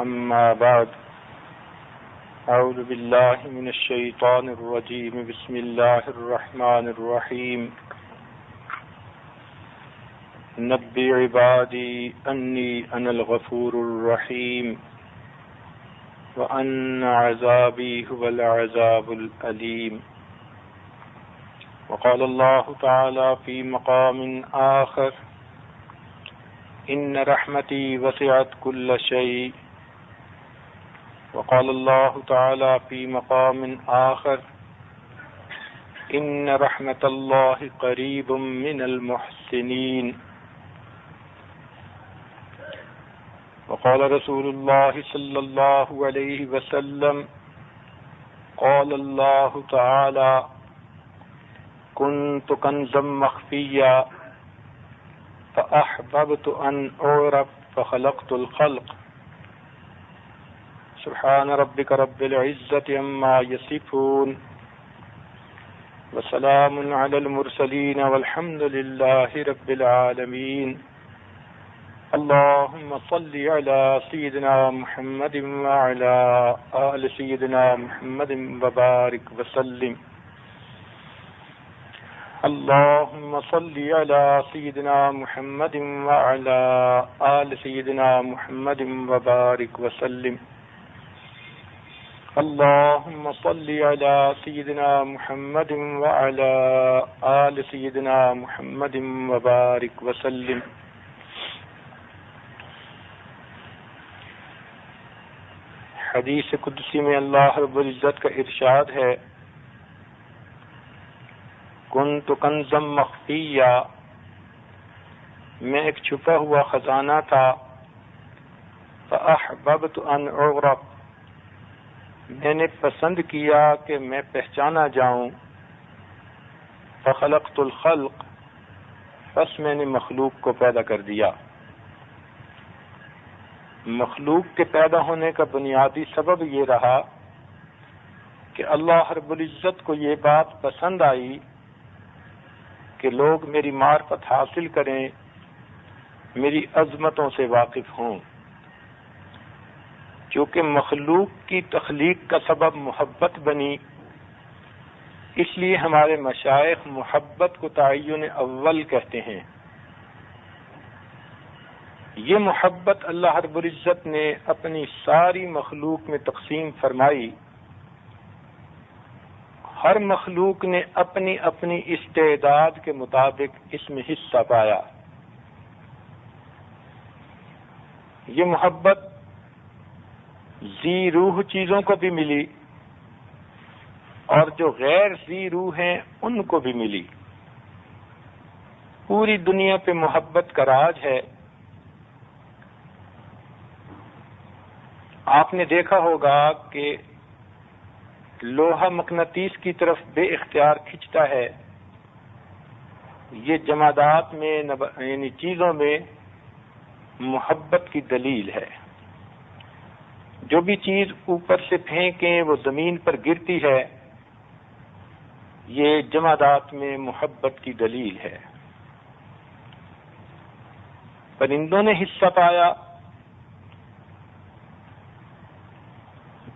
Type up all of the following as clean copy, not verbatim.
أما بعد أعوذ بالله من الشيطان الرجيم بسم الله الرحمن الرحيم نبئ عبادي أني أنا الغفور الرحيم وأن عذابي هو العذاب الأليم وقال الله تعالى في مقام آخر إن رحمتي وسعت كل شيء وقال الله تعالى في مقام آخر إن رحمة الله قريب من المحسنين وقال رسول الله صلى الله عليه وسلم قال الله تعالى كنت كنزا مخفيا فأحببت أن أعرف فخلقت الخلق سبحان ربك رب العزة عما يصفون وسلام على المرسلين والحمد لله رب العالمين اللهم صل على سيدنا محمد وعلى آل سيدنا محمد وبارك وسلم اللهم صل على سيدنا محمد وعلى آل سيدنا محمد وبارك وسلم اللهم صل على سيدنا محمد وعلى آل سيدنا محمد وبارك وسلم حدیث قدسی میں اللہ رب العزت کا ارشاد ہے کنت کنزا مخفیا، میں ایک چھپا ہوا خزانہ تھا، فاحببت ان اعرف، میں نے پسند کیا کہ میں پہچانا جاؤں، فخلقت الخلق، بس میں نے مخلوق کو پیدا کر دیا۔ مخلوق کے پیدا ہونے کا بنیادی سبب یہ رہا کہ اللہ رب العزت کو یہ بات پسند آئی کہ لوگ میری معرفت حاصل کریں، میری عظمتوں سے واقف ہوں۔ چونکہ مخلوق کی تخلیق کا سبب محبت بنی، اس لیے ہمارے مشائخ محبت کو تعین اول کہتے ہیں۔ یہ محبت اللہ رب العزت نے اپنی ساری مخلوق میں تقسیم فرمائی۔ ہر مخلوق نے اپنی اپنی استعداد کے مطابق اس میں حصہ پایا۔ یہ محبت ذی روح چیزوں کو بھی ملی اور جو غیر ذی روح ہیں ان کو بھی ملی۔ پوری دنیا پہ محبت کا راج ہے۔ آپ نے دیکھا ہوگا کہ لوہا مقناطیس کی طرف بے اختیار کھنچتا ہے۔ یہ جمادات میں یعنی چیزوں میں محبت کی دلیل ہے۔ جو بھی چیز اوپر سے پھینکیں وہ زمین پر گرتی ہے، یہ جمادات میں محبت کی دلیل ہے۔ پرندوں نے حصہ پایا،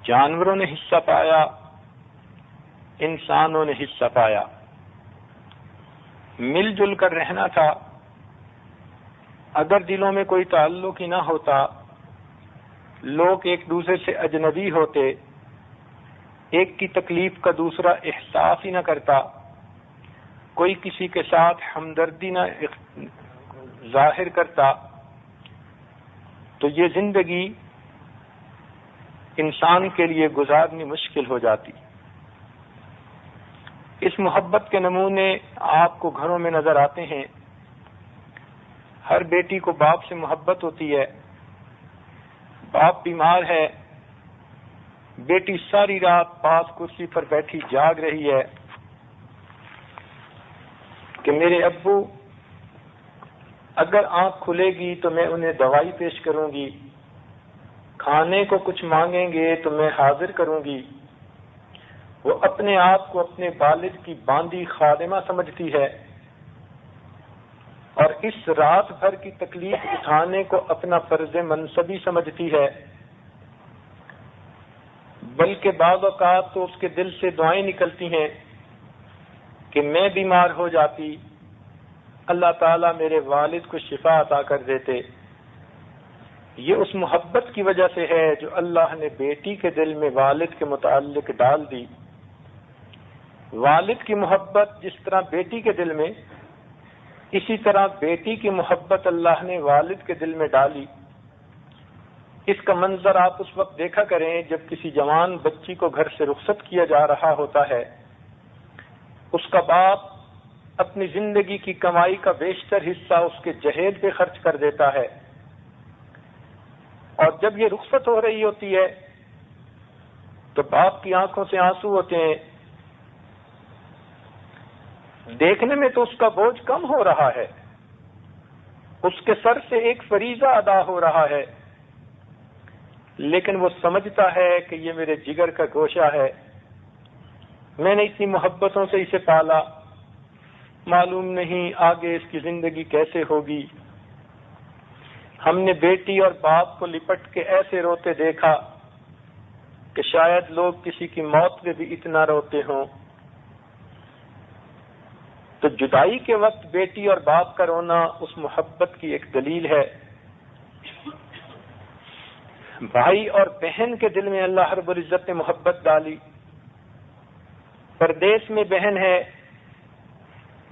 جانوروں نے حصہ پایا، انسانوں نے حصہ پایا۔ مل جل کر رہنا تھا۔ اگر دلوں میں کوئی تعلق ہی نہ ہوتا، لوگ ایک دوسرے سے اجنبی ہوتے، ایک کی تکلیف کا دوسرا احساس ہی نہ کرتا، کوئی کسی کے ساتھ ہمدردی نہ ظاہر کرتا، تو یہ زندگی انسان کے لیے گزارنی مشکل ہو جاتی۔ اس محبت کے نمونے آپ کو گھروں میں نظر آتے ہیں۔ ہر بیٹی کو باپ سے محبت ہوتی ہے۔ باپ بیمار ہے، بیٹی ساری رات پاس کرسی پر بیٹھی جاگ رہی ہے کہ میرے ابو اگر آنکھ کھلے گی تو میں انہیں دوائی پیش کروں گی، کھانے کو کچھ مانگیں گے تو میں حاضر کروں گی۔ وہ اپنے آپ کو اپنے والد کی باندھی خادمہ سمجھتی ہے اور اس رات بھر کی تکلیف اٹھانے کو اپنا فرض منصبی سمجھتی ہے بلکہ بعض اوقات تو اس کے دل سے دعائیں نکلتی ہیں کہ میں بیمار ہو جاتی، اللہ تعالیٰ میرے والد کو شفا عطا کر دیتے۔ یہ اس محبت کی وجہ سے ہے جو اللہ نے بیٹی کے دل میں والد کے متعلق ڈال دی۔ والد کی محبت جس طرح بیٹی کے دل میں، اسی طرح بیٹی کی محبت اللہ نے والد کے دل میں ڈالی۔ اس کا منظر آپ اس وقت دیکھا کریں جب کسی جوان بچی کو گھر سے رخصت کیا جا رہا ہوتا ہے، اس کا باپ اپنی زندگی کی کمائی کا بیشتر حصہ اس کے جہیز پہ خرچ کر دیتا ہے، اور جب یہ رخصت ہو رہی ہوتی ہے تو باپ کی آنکھوں سے آنسو ہوتے ہیں۔ دیکھنے میں تو اس کا بوجھ کم ہو رہا ہے، اس کے سر سے ایک فریضہ ادا ہو رہا ہے، لیکن وہ سمجھتا ہے کہ یہ میرے جگر کا گوشہ ہے، میں نے اتنی محبتوں سے اسے پالا، معلوم نہیں آگے اس کی زندگی کیسے ہوگی۔ ہم نے بیٹی اور باپ کو لپٹ کے ایسے روتے دیکھا کہ شاید لوگ کسی کی موت پہ بھی اتنا روتے ہوں۔ تو جدائی کے وقت بیٹی اور باپ کا رونا اس محبت کی ایک دلیل ہے۔ بھائی اور بہن کے دل میں اللہ رب العزت نے محبت ڈالی۔ پردیس میں بہن ہے،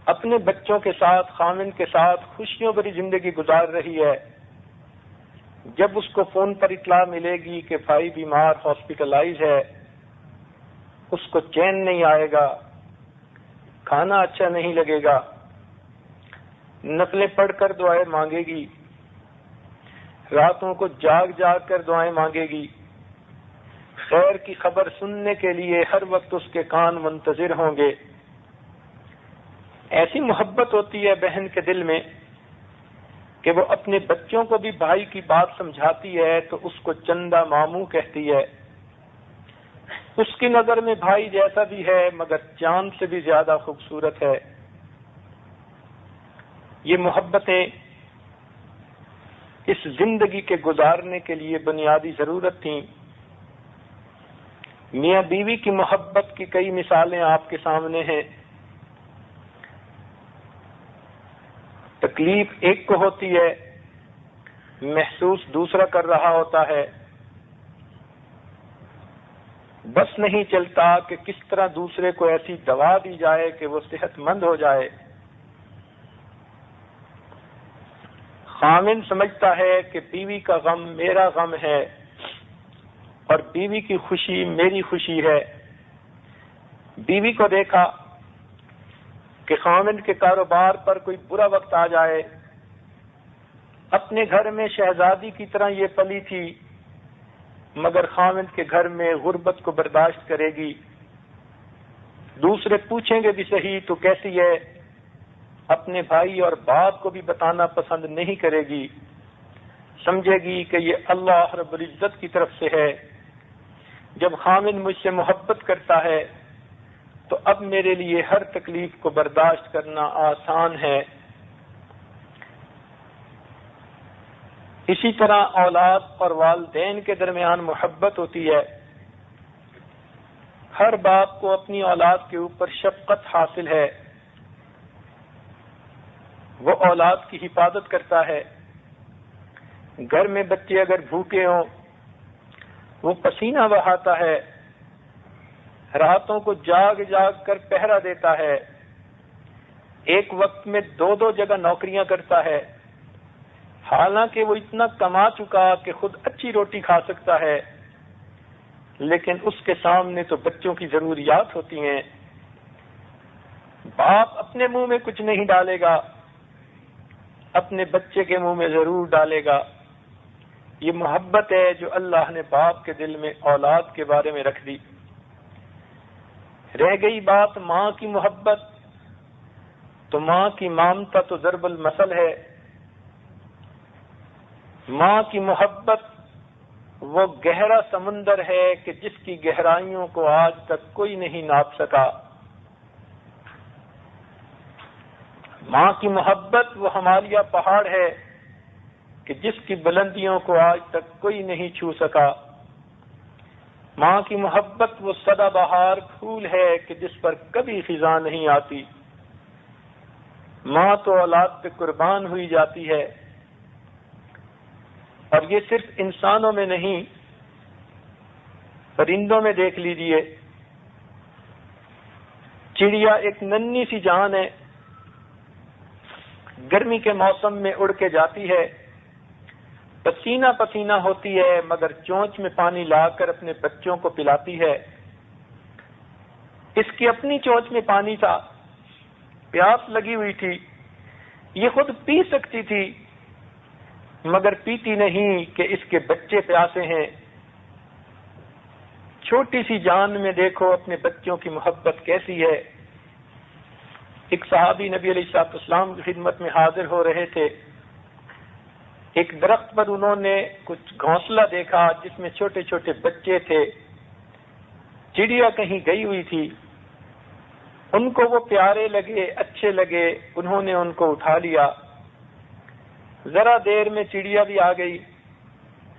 اپنے بچوں کے ساتھ، خامن کے ساتھ خوشیوں بھری زندگی گزار رہی ہے۔ جب اس کو فون پر اطلاع ملے گی کہ بھائی بیمار ہاسپٹلائز ہے، اس کو چین نہیں آئے گا، کھانا اچھا نہیں لگے گا، نفلیں پڑھ کر دعائیں مانگے گی، راتوں کو جاگ جاگ کر دعائیں مانگے گی، خیر کی خبر سننے کے لیے ہر وقت اس کے کان منتظر ہوں گے۔ ایسی محبت ہوتی ہے بہن کے دل میں کہ وہ اپنے بچوں کو بھی بھائی کی بات سمجھاتی ہے تو اس کو چندہ ماموں کہتی ہے۔ اس کی نظر میں بھائی جیسا بھی ہے مگر چاند سے بھی زیادہ خوبصورت ہے۔ یہ محبتیں اس زندگی کے گزارنے کے لیے بنیادی ضرورت تھیں۔ میاں بیوی کی محبت کی کئی مثالیں آپ کے سامنے ہیں۔ تکلیف ایک کو ہوتی ہے، محسوس دوسرا کر رہا ہوتا ہے، بس نہیں چلتا کہ کس طرح دوسرے کو ایسی دوا دی جائے کہ وہ صحت مند ہو جائے۔ خامن سمجھتا ہے کہ بیوی کا غم میرا غم ہے اور بیوی کی خوشی میری خوشی ہے۔ بیوی کو دیکھا کہ خامن کے کاروبار پر کوئی برا وقت آ جائے، اپنے گھر میں شہزادی کی طرح یہ پلی تھی مگر خامن کے گھر میں غربت کو برداشت کرے گی۔ دوسرے پوچھیں گے بھی صحیح تو کیسی ہے، اپنے بھائی اور باپ کو بھی بتانا پسند نہیں کرے گی، سمجھے گی کہ یہ اللہ رب العزت کی طرف سے ہے۔ جب خامن مجھ سے محبت کرتا ہے تو اب میرے لیے ہر تکلیف کو برداشت کرنا آسان ہے۔ اسی طرح اولاد اور والدین کے درمیان محبت ہوتی ہے۔ ہر باپ کو اپنی اولاد کے اوپر شفقت حاصل ہے، وہ اولاد کی حفاظت کرتا ہے۔ گھر میں بچے اگر بھوکے ہوں وہ پسینہ بہاتا ہے، راتوں کو جاگ جاگ کر پہرا دیتا ہے، ایک وقت میں دو جگہ نوکریاں کرتا ہے، حالانکہ وہ اتنا کما چکا کہ خود اچھی روٹی کھا سکتا ہے، لیکن اس کے سامنے تو بچوں کی ضروریات ہوتی ہیں۔ باپ اپنے منہ میں کچھ نہیں ڈالے گا، اپنے بچے کے منہ میں ضرور ڈالے گا۔ یہ محبت ہے جو اللہ نے باپ کے دل میں اولاد کے بارے میں رکھ دی۔ رہ گئی بات ماں کی محبت، تو ماں کی مامتا تو ضرب المثل ہے۔ ماں کی محبت وہ گہرا سمندر ہے کہ جس کی گہرائیوں کو آج تک کوئی نہیں ناپ سکا۔ ماں کی محبت وہ ہمالیہ پہاڑ ہے کہ جس کی بلندیوں کو آج تک کوئی نہیں چھو سکا۔ ماں کی محبت وہ سدا بہار پھول ہے کہ جس پر کبھی خزاں نہیں آتی. ماں تو اولاد پہ قربان ہوئی جاتی ہے. اور یہ صرف انسانوں میں نہیں، پرندوں میں دیکھ لیجئے. چڑیا ایک ننھی سی جان ہے، گرمی کے موسم میں اڑ کے جاتی ہے، پسینہ پسینہ ہوتی ہے، مگر چونچ میں پانی لا کر اپنے بچوں کو پلاتی ہے. اس کی اپنی چونچ میں پانی تھا، پیاس لگی ہوئی تھی، یہ خود پی سکتی تھی مگر پیتی نہیں کہ اس کے بچے پیاسے ہیں. چھوٹی سی جان میں دیکھو اپنے بچوں کی محبت کیسی ہے. ایک صحابی نبی علیہ الصلوۃ والسلام کی خدمت میں حاضر ہو رہے تھے. ایک درخت پر انہوں نے کچھ گھونسلہ دیکھا جس میں چھوٹے چھوٹے بچے تھے. چڑیا کہیں گئی ہوئی تھی، ان کو وہ پیارے لگے، اچھے لگے، انہوں نے ان کو اٹھا لیا. ذرا دیر میں چڑیا بھی آ گئی،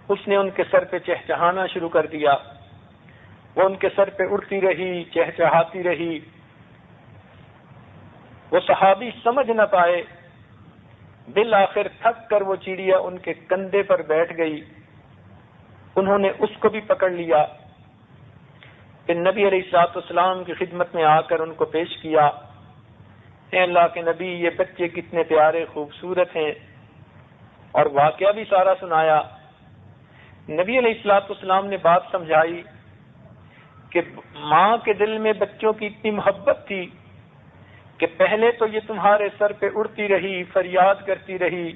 اس نے ان کے سر پہ چہچہانا شروع کر دیا. وہ ان کے سر پہ اڑتی رہی، چہچہاتی رہی. وہ صحابی سمجھ نہ پائے، بالآخر تھک کر وہ چڑیا ان کے کندھے پر بیٹھ گئی. انہوں نے اس کو بھی پکڑ لیا، پھر نبی علیہ الصلوۃ والسلام کی خدمت میں آ کر ان کو پیش کیا. اے اللہ کے نبی، یہ بچے کتنے پیارے خوبصورت ہیں، اور واقعہ بھی سارا سنایا. نبی علیہ الصلوۃ والسلام نے بات سمجھائی کہ ماں کے دل میں بچوں کی اتنی محبت تھی کہ پہلے تو یہ تمہارے سر پہ اڑتی رہی، فریاد کرتی رہی،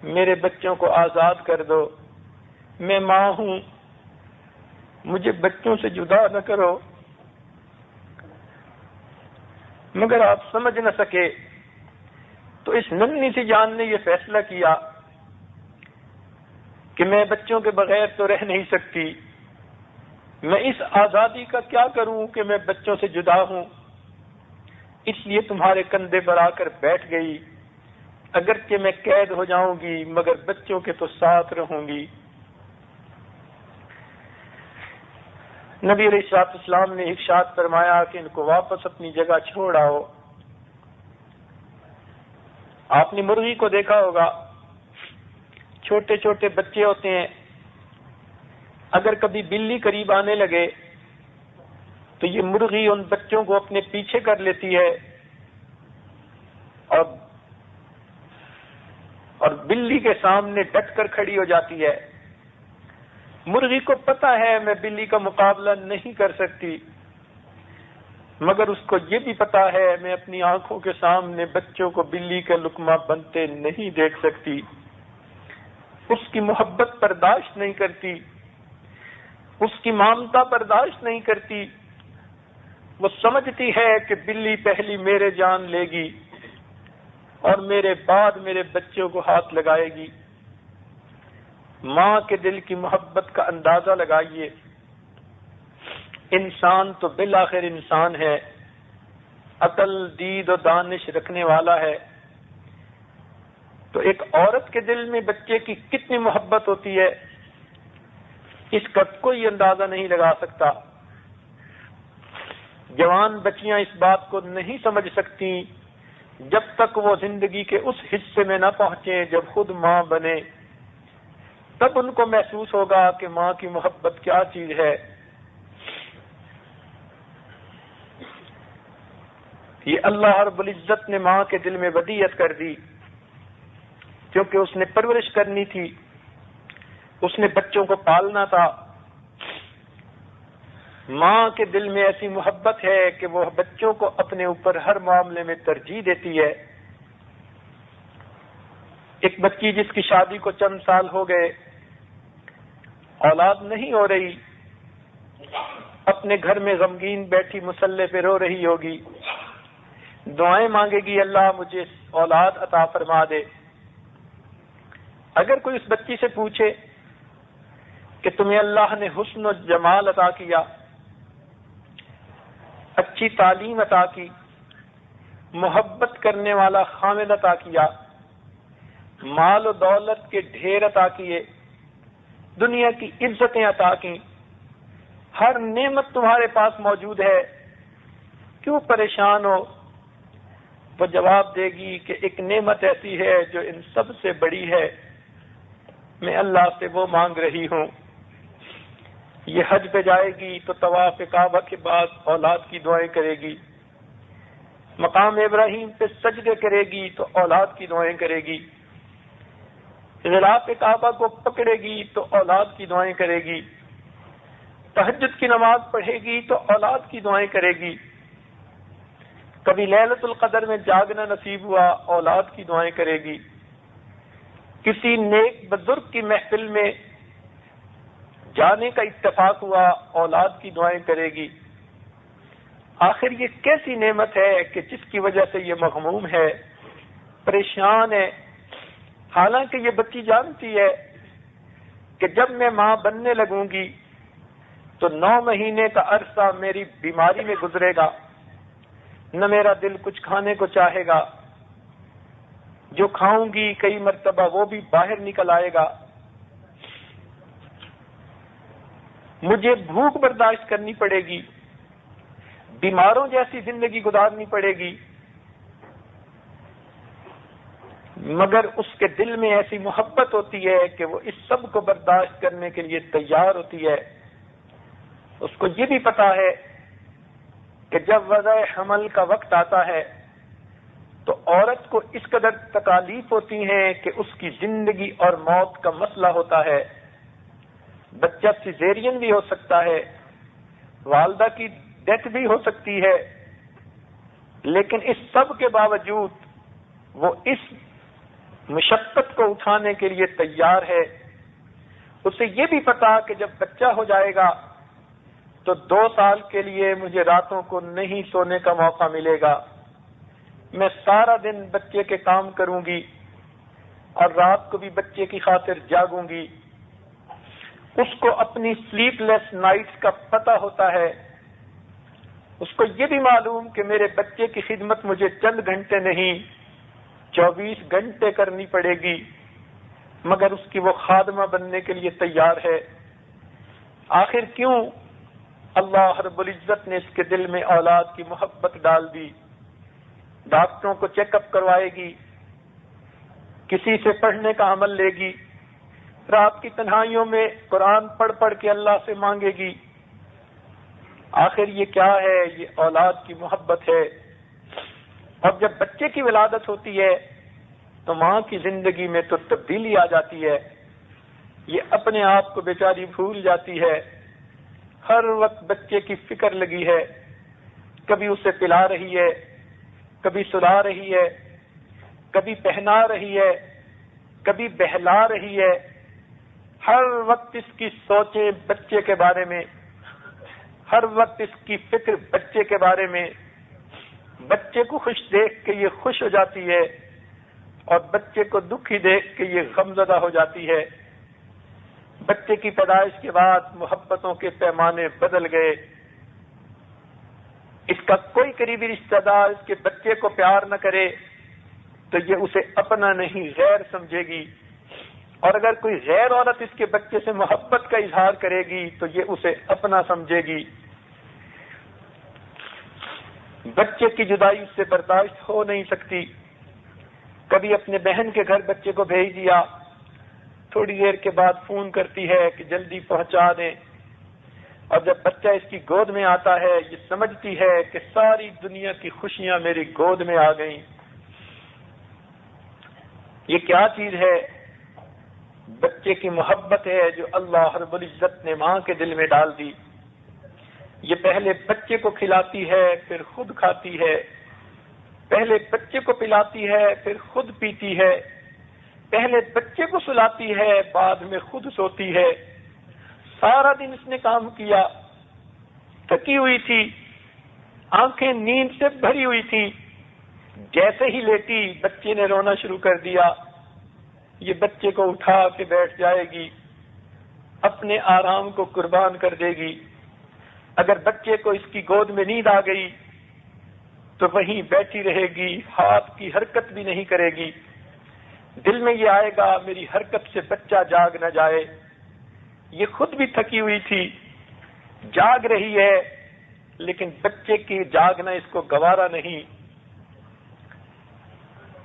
میرے بچوں کو آزاد کر دو، میں ماں ہوں، مجھے بچوں سے جدا نہ کرو. مگر آپ سمجھ نہ سکے تو اس ننھی سی جان نے یہ فیصلہ کیا کہ میں بچوں کے بغیر تو رہ نہیں سکتی، میں اس آزادی کا کیا کروں کہ میں بچوں سے جدا ہوں. اس لیے تمہارے کندھے پر آ کر بیٹھ گئی، اگرچہ میں قید ہو جاؤں گی مگر بچوں کے تو ساتھ رہوں گی. نبی علیہ الصلوۃ والسلام نے ارشاد فرمایا کہ ان کو واپس اپنی جگہ چھوڑ آؤ. آپ نے مرغی کو دیکھا ہوگا، چھوٹے چھوٹے بچے ہوتے ہیں، اگر کبھی بلی قریب آنے لگے تو یہ مرغی ان بچوں کو اپنے پیچھے کر لیتی ہے اور بلی کے سامنے ڈٹ کر کھڑی ہو جاتی ہے. مرغی کو پتا ہے میں بلی کا مقابلہ نہیں کر سکتی، مگر اس کو یہ بھی پتا ہے میں اپنی آنکھوں کے سامنے بچوں کو بلی کا لقمہ بنتے نہیں دیکھ سکتی. اس کی محبت برداشت نہیں کرتی، اس کی ممتا برداشت نہیں کرتی. وہ سمجھتی ہے کہ بلی پہلی میرے جان لے گی اور میرے بعد میرے بچوں کو ہاتھ لگائے گی. ماں کے دل کی محبت کا اندازہ لگائیے. انسان تو بالآخر انسان ہے، عقل، دید و دانش رکھنے والا ہے، تو ایک عورت کے دل میں بچے کی کتنی محبت ہوتی ہے اس کا کوئی اندازہ نہیں لگا سکتا. جوان بچیاں اس بات کو نہیں سمجھ سکتی جب تک وہ زندگی کے اس حصے میں نہ پہنچے جب خود ماں بنے، تب ان کو محسوس ہوگا کہ ماں کی محبت کیا چیز ہے. یہ اللہ رب العزت نے ماں کے دل میں ودیعت کر دی، کیونکہ اس نے پرورش کرنی تھی، اس نے بچوں کو پالنا تھا. ماں کے دل میں ایسی محبت ہے کہ وہ بچوں کو اپنے اوپر ہر معاملے میں ترجیح دیتی ہے. ایک بچی جس کی شادی کو چند سال ہو گئے، اولاد نہیں ہو رہی، اپنے گھر میں غمگین بیٹھی مصلے پہ رو رہی ہوگی، دعائیں مانگے گی اللہ مجھے اولاد عطا فرما دے. اگر کوئی اس بچی سے پوچھے کہ تمہیں اللہ نے حسن و جمال عطا کیا، اچھی تعلیم عطا کی، محبت کرنے والا خامد عطا کیا، مال و دولت کے ڈھیر عطا کیے، دنیا کی عزتیں عطا کی، ہر نعمت تمہارے پاس موجود ہے، کیوں پریشان ہو؟ وہ جواب دے گی کہ ایک نعمت ایسی ہے جو ان سب سے بڑی ہے، میں اللہ سے وہ مانگ رہی ہوں۔ یہ حج پہ جائے گی تو طواف کعبہ کے بعد اولاد کی دعائیں کرے گی، مقام ابراہیم پہ سجدے کرے گی تو اولاد کی دعائیں کرے گی، غلاف کعبہ کو پکڑے گی تو اولاد کی دعائیں کرے گی، تہجد کی نماز پڑھے گی تو اولاد کی دعائیں کرے گی، کبھی لیلۃ القدر میں جاگنا نصیب ہوا اولاد کی دعائیں کرے گی، کسی نیک بزرگ کی محفل میں جانے کا اتفاق ہوا اولاد کی دعائیں کرے گی۔ آخر یہ کیسی نعمت ہے کہ جس کی وجہ سے یہ مغموم ہے، پریشان ہے، حالانکہ یہ بچی جانتی ہے کہ جب میں ماں بننے لگوں گی تو 9 مہینے کا عرصہ میری بیماری میں گزرے گا، نہ میرا دل کچھ کھانے کو چاہے گا، جو کھاؤں گی کئی مرتبہ وہ بھی باہر نکل آئے گا، مجھے بھوک برداشت کرنی پڑے گی، بیماروں جیسی زندگی گزارنی پڑے گی، مگر اس کے دل میں ایسی محبت ہوتی ہے کہ وہ اس سب کو برداشت کرنے کے لیے تیار ہوتی ہے۔ اس کو یہ بھی پتا ہے کہ جب وضع حمل کا وقت آتا ہے تو عورت کو اس قدر تکالیف ہوتی ہیں کہ اس کی زندگی اور موت کا مسئلہ ہوتا ہے، بچہ سیزیرین بھی ہو سکتا ہے، والدہ کی ڈیتھ بھی ہو سکتی ہے، لیکن اس سب کے باوجود وہ اس مشقت کو اٹھانے کے لیے تیار ہے۔ اسے یہ بھی پتا کہ جب بچہ ہو جائے گا تو 2 سال کے لیے مجھے راتوں کو نہیں سونے کا موقع ملے گا، میں سارا دن بچے کے کام کروں گی اور رات کو بھی بچے کی خاطر جاگوں گی۔ اس کو اپنی سلیپ لیس نائٹس کا پتہ ہوتا ہے، اس کو یہ بھی معلوم کہ میرے بچے کی خدمت مجھے چند گھنٹے نہیں 24 گھنٹے کرنی پڑے گی، مگر اس کی وہ خادمہ بننے کے لیے تیار ہے۔ آخر کیوں؟ اللہ رب العزت نے اس کے دل میں اولاد کی محبت ڈال دی، ڈاکٹروں کو چیک اپ کروائے گی، کسی سے پڑھنے کا عمل لے گی، رات کی تنہائیوں میں قرآن پڑھ پڑھ کے اللہ سے مانگے گی۔ آخر یہ کیا ہے؟ یہ اولاد کی محبت ہے۔ اور جب بچے کی ولادت ہوتی ہے تو ماں کی زندگی میں تو تبدیلی آ جاتی ہے، یہ اپنے آپ کو بیچاری بھول جاتی ہے، ہر وقت بچے کی فکر لگی ہے، کبھی اسے پلا رہی ہے، کبھی سلا رہی ہے، کبھی پہنا رہی ہے، کبھی بہلا رہی ہے، ہر وقت اس کی سوچیں بچے کے بارے میں، ہر وقت اس کی فکر بچے کے بارے میں، بچے کو خوش دیکھ کے یہ خوش ہو جاتی ہے اور بچے کو دکھی دیکھ کے یہ غمزدہ ہو جاتی ہے۔ بچے کی پیدائش کے بعد محبتوں کے پیمانے بدل گئے، اس کا کوئی قریبی رشتہ دار اس کے بچے کو پیار نہ کرے تو یہ اسے اپنا نہیں غیر سمجھے گی، اور اگر کوئی غیر عورت اس کے بچے سے محبت کا اظہار کرے گی تو یہ اسے اپنا سمجھے گی۔ بچے کی جدائی اس سے برداشت ہو نہیں سکتی۔ کبھی اپنے بہن کے گھر بچے کو بھیج دیا، تھوڑی دیر کے بعد فون کرتی ہے کہ جلدی پہنچا دیں، اور جب بچہ اس کی گود میں آتا ہے یہ سمجھتی ہے کہ ساری دنیا کی خوشیاں میری گود میں آ گئیں۔ یہ کیا چیز ہے؟ بچے کی محبت ہے جو اللہ رب العزت نے ماں کے دل میں ڈال دی۔ یہ پہلے بچے کو کھلاتی ہے پھر خود کھاتی ہے، پہلے بچے کو پلاتی ہے پھر خود پیتی ہے، پہلے بچے کو سلاتی ہے بعد میں خود سوتی ہے۔ سارا دن اس نے کام کیا، تھکی ہوئی تھی، آنکھیں نیند سے بھری ہوئی تھی، جیسے ہی لیٹی بچے نے رونا شروع کر دیا۔ یہ بچے کو اٹھا کے بیٹھ جائے گی، اپنے آرام کو قربان کر دے گی۔ اگر بچے کو اس کی گود میں نیند آ گئی تو وہیں بیٹھی رہے گی، ہاتھ کی حرکت بھی نہیں کرے گی۔ دل میں یہ آئے گا میری حرکت سے بچہ جاگ نہ جائے۔ یہ خود بھی تھکی ہوئی تھی، جاگ رہی ہے لیکن بچے کی جاگنا اس کو گوارا نہیں.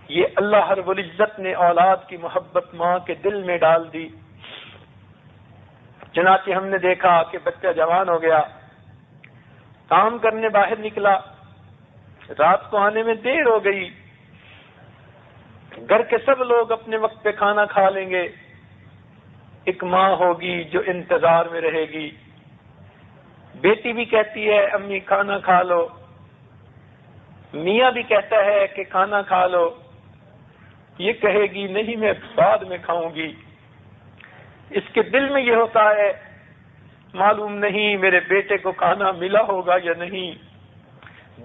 یہ اللہ رب العزت نے اولاد کی محبت ماں کے دل میں ڈال دی. چنانچہ ہم نے دیکھا کہ بچہ جوان ہو گیا، کام کرنے باہر نکلا، رات کو آنے میں دیر ہو گئی، گھر کے سب لوگ اپنے وقت پہ کھانا کھا لیں گے، ایک ماں ہوگی جو انتظار میں رہے گی. بیٹی بھی کہتی ہے امی کھانا کھا لو، میاں بھی کہتا ہے کہ کھانا کھا لو، یہ کہے گی نہیں میں بعد میں کھاؤں گی. اس کے دل میں یہ ہوتا ہے معلوم نہیں میرے بیٹے کو کھانا ملا ہوگا یا نہیں،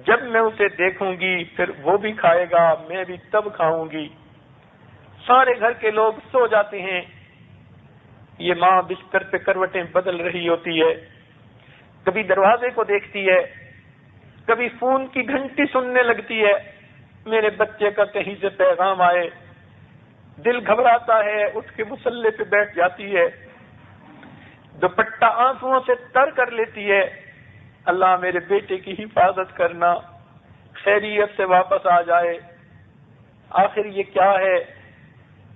جب میں اسے دیکھوں گی پھر وہ بھی کھائے گا، میں بھی تب کھاؤں گی. سارے گھر کے لوگ سو جاتے ہیں، یہ ماں بستر پہ کروٹیں بدل رہی ہوتی ہے، کبھی دروازے کو دیکھتی ہے، کبھی فون کی گھنٹی سننے لگتی ہے میرے بچے کا کہیں سے پیغام آئے. دل گھبراتا ہے، اٹھ کے مصلے پہ بیٹھ جاتی ہے، دوپٹہ آنسوؤں سے تر کر لیتی ہے، اللہ میرے بیٹے کی حفاظت کرنا، خیریت سے واپس آ جائے. آخر یہ کیا ہے؟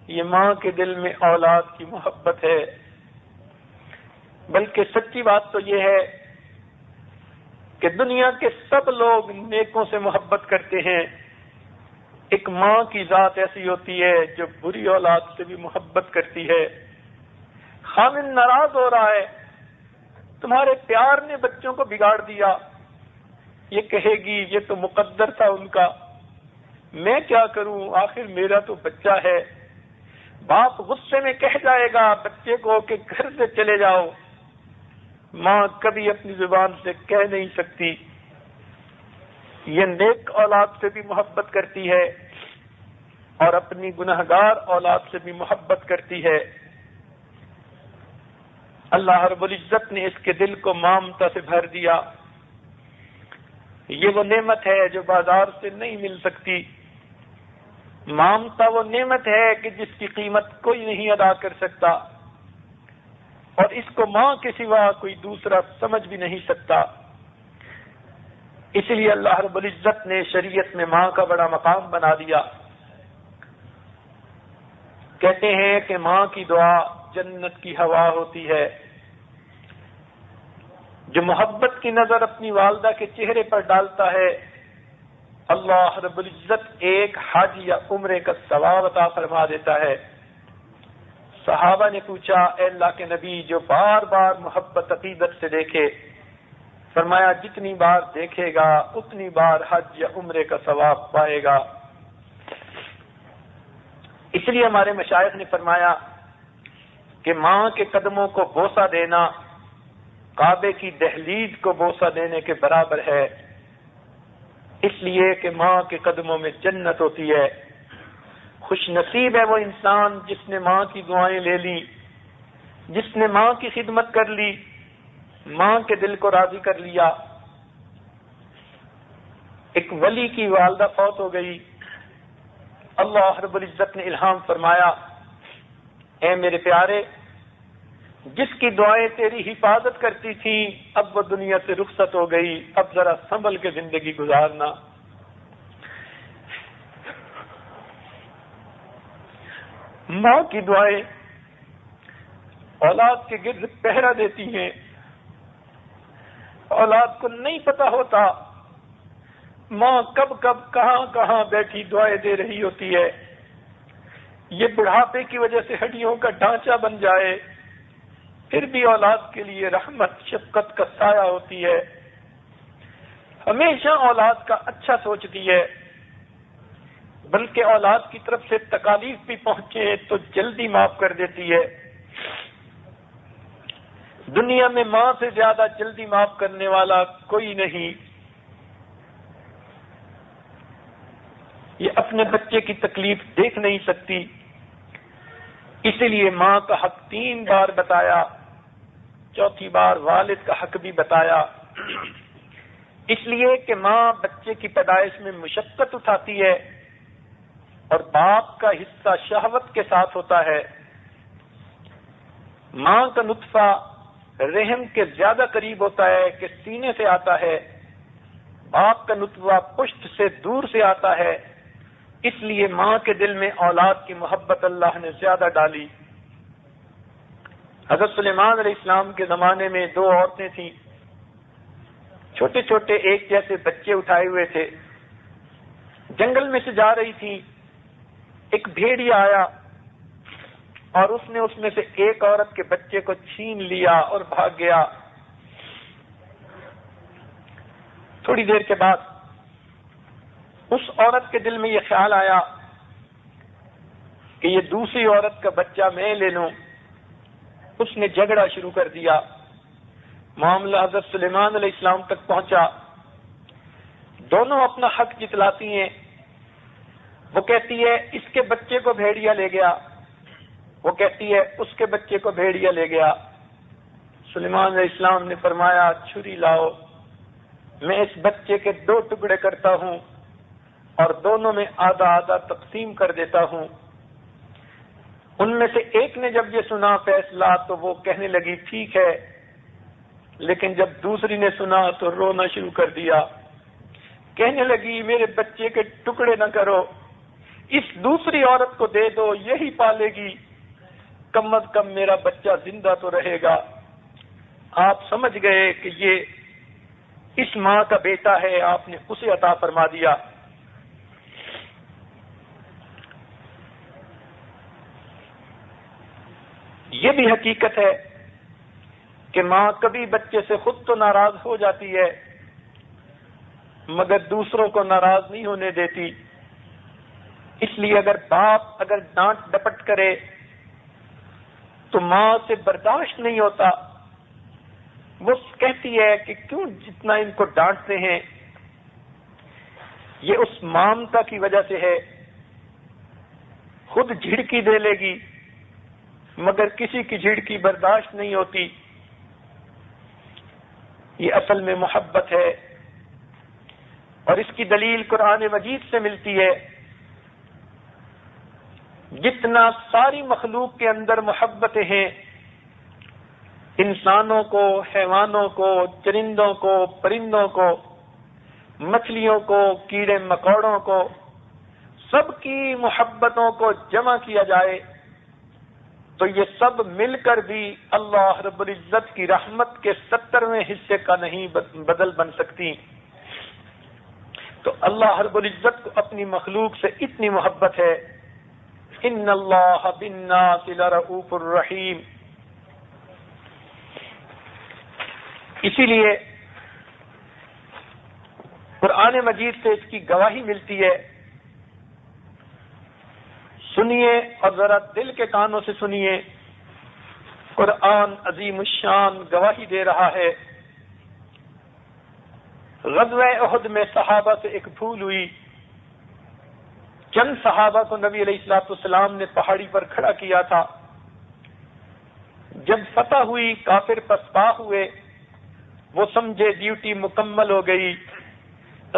یہ ماں کے دل میں اولاد کی محبت ہے. بلکہ سچی بات تو یہ ہے کہ دنیا کے سب لوگ نیکوں سے محبت کرتے ہیں، ایک ماں کی ذات ایسی ہوتی ہے جو بری اولاد سے بھی محبت کرتی ہے. خامن ناراض ہو رہا ہے، تمہارے پیار نے بچوں کو بگاڑ دیا، یہ کہے گی یہ تو مقدر تھا ان کا، میں کیا کروں، آخر میرا تو بچہ ہے. باپ غصے میں کہہ جائے گا بچے کو کہ گھر سے چلے جاؤ، ماں کبھی اپنی زبان سے کہہ نہیں سکتی. یہ نیک اولاد سے بھی محبت کرتی ہے اور اپنی گنہگار اولاد سے بھی محبت کرتی ہے. اللہ رب العزت نے اس کے دل کو ممتا سے بھر دیا. یہ وہ نعمت ہے جو بازار سے نہیں مل سکتی. ممتا وہ نعمت ہے کہ جس کی قیمت کوئی نہیں ادا کر سکتا، اور اس کو ماں کے سوا کوئی دوسرا سمجھ بھی نہیں سکتا. اس لیے اللہ رب العزت نے شریعت میں ماں کا بڑا مقام بنا دیا. کہتے ہیں کہ ماں کی دعا جنت کی ہوا ہوتی ہے. جو محبت کی نظر اپنی والدہ کے چہرے پر ڈالتا ہے، اللہ رب العزت ایک حج یا عمرے کا ثواب عطا فرما دیتا ہے. صحابہ نے پوچھا اے اللہ کے نبی جو بار بار محبت عقیدت سے دیکھے، فرمایا جتنی بار دیکھے گا اتنی بار حج یا عمرے کا ثواب پائے گا. اس لیے ہمارے مشائخ نے فرمایا کہ ماں کے قدموں کو بوسہ دینا کعبے کی دہلیز کو بوسہ دینے کے برابر ہے، اس لیے کہ ماں کے قدموں میں جنت ہوتی ہے. خوش نصیب ہے وہ انسان جس نے ماں کی دعائیں لے لی، جس نے ماں کی خدمت کر لی، ماں کے دل کو راضی کر لیا. ایک ولی کی والدہ فوت ہو گئی، اللہ رب العزت نے الہام فرمایا اے میرے پیارے، جس کی دعائیں تیری حفاظت کرتی تھیں اب وہ دنیا سے رخصت ہو گئی، اب ذرا سنبھل کے زندگی گزارنا. ماں کی دعائیں اولاد کے گرد پہرا دیتی ہیں. اولاد کو نہیں پتا ہوتا ماں کب کب کہاں کہاں بیٹھی دعائیں دے رہی ہوتی ہے. یہ بڑھاپے کی وجہ سے ہڈیوں کا ڈھانچہ بن جائے پھر بھی اولاد کے لیے رحمت شفقت کا سایہ ہوتی ہے. ہمیشہ اولاد کا اچھا سوچتی ہے، بلکہ اولاد کی طرف سے تکالیف بھی پہنچے تو جلدی معاف کر دیتی ہے. دنیا میں ماں سے زیادہ جلدی معاف کرنے والا کوئی نہیں. یہ اپنے بچے کی تکلیف دیکھ نہیں سکتی، اسی لیے ماں کا حق 3 بار بتایا، چوتھی بار والد کا حق بھی بتایا. اس لیے کہ ماں بچے کی پیدائش میں مشقت اٹھاتی ہے اور باپ کا حصہ شہوت کے ساتھ ہوتا ہے. ماں کا نطفہ رحم کے زیادہ قریب ہوتا ہے کہ سینے سے آتا ہے، باپ کا نطفہ پشت سے دور سے آتا ہے، اس لیے ماں کے دل میں اولاد کی محبت اللہ نے زیادہ ڈالی۔ حضرت سلیمان علیہ السلام کے زمانے میں 2 عورتیں تھیں، چھوٹے چھوٹے ایک جیسے بچے اٹھائے ہوئے تھے، جنگل میں سے جا رہی تھی، ایک بھیڑیا آیا اور اس میں سے ایک عورت کے بچے کو چھین لیا اور بھاگ گیا۔ تھوڑی دیر کے بعد اس عورت کے دل میں یہ خیال آیا کہ یہ دوسری عورت کا بچہ میں لے لوں۔ اس نے جھگڑا شروع کر دیا، معاملہ حضرت سلیمان علیہ السلام تک پہنچا۔ دونوں اپنا حق جتلاتی ہیں، وہ کہتی ہے اس کے بچے کو بھیڑیا لے گیا، وہ کہتی ہے اس کے بچے کو بھیڑیا لے گیا۔ سلیمان علیہ السلام نے فرمایا چھری لاؤ، میں اس بچے کے 2 ٹکڑے کرتا ہوں اور دونوں میں آدھا آدھا تقسیم کر دیتا ہوں۔ ان میں سے ایک نے جب یہ سنا فیصلہ تو وہ کہنے لگی ٹھیک ہے، لیکن جب دوسری نے سنا تو رونا شروع کر دیا، کہنے لگی میرے بچے کے ٹکڑے نہ کرو، اس دوسری عورت کو دے دو، یہی پالے گی، کم از کم میرا بچہ زندہ تو رہے گا۔ آپ سمجھ گئے کہ یہ اس ماں کا بیٹا ہے، آپ نے اسے عطا فرما دیا۔ یہ بھی حقیقت ہے کہ ماں کبھی بچے سے خود تو ناراض ہو جاتی ہے مگر دوسروں کو ناراض نہیں ہونے دیتی۔ اس لیے اگر باپ ڈانٹ ڈپٹ کرے تو ماں سے برداشت نہیں ہوتا، وہ کہتی ہے کہ کیوں جتنا ان کو ڈانٹتے ہیں، یہ اس مامتا کی وجہ سے ہے، خود جھڑکی دے لے گی مگر کسی کی جھڑکی برداشت نہیں ہوتی۔ یہ اصل میں محبت ہے اور اس کی دلیل قرآن مجید سے ملتی ہے۔ جتنا ساری مخلوق کے اندر محبتیں ہیں، انسانوں کو، حیوانوں کو، چرندوں کو، پرندوں کو، مچھلیوں کو، کیڑے مکوڑوں کو، سب کی محبتوں کو جمع کیا جائے تو یہ سب مل کر بھی اللہ رب العزت کی رحمت کے 70ویں حصے کا نہیں بدل بن سکتی۔ تو اللہ رب العزت کو اپنی مخلوق سے اتنی محبت ہے۔ ان اللہ بالناس لرؤوف الرحیم۔ اسی لیے قرآن مجید سے اس کی گواہی ملتی ہے۔ سنیے اور ذرا دل کے کانوں سے سنیے، قرآن عظیم الشان گواہی دے رہا ہے۔ غزوہ احد میں صحابہ سے ایک بھول ہوئی، چند صحابہ کو نبی علیہ الصلوۃ والسلام نے پہاڑی پر کھڑا کیا تھا۔ جب فتح ہوئی، کافر پسپا ہوئے، وہ سمجھے ڈیوٹی مکمل ہو گئی،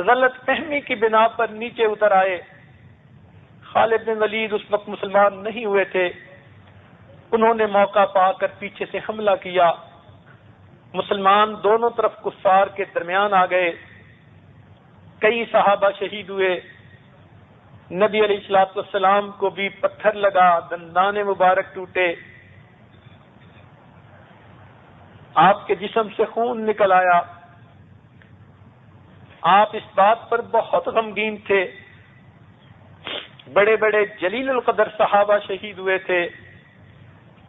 غلط فہمی کی بنا پر نیچے اتر آئے۔ خالد بن ولید اس وقت مسلمان نہیں ہوئے تھے، انہوں نے موقع پا کر پیچھے سے حملہ کیا، مسلمان دونوں طرف کفار کے درمیان آ گئے، کئی صحابہ شہید ہوئے، نبی علیہ الصلوۃ والسلام کو بھی پتھر لگا، دندان مبارک ٹوٹے، آپ کے جسم سے خون نکل آیا۔ آپ اس بات پر بہت غمگین تھے، بڑے بڑے جلیل القدر صحابہ شہید ہوئے تھے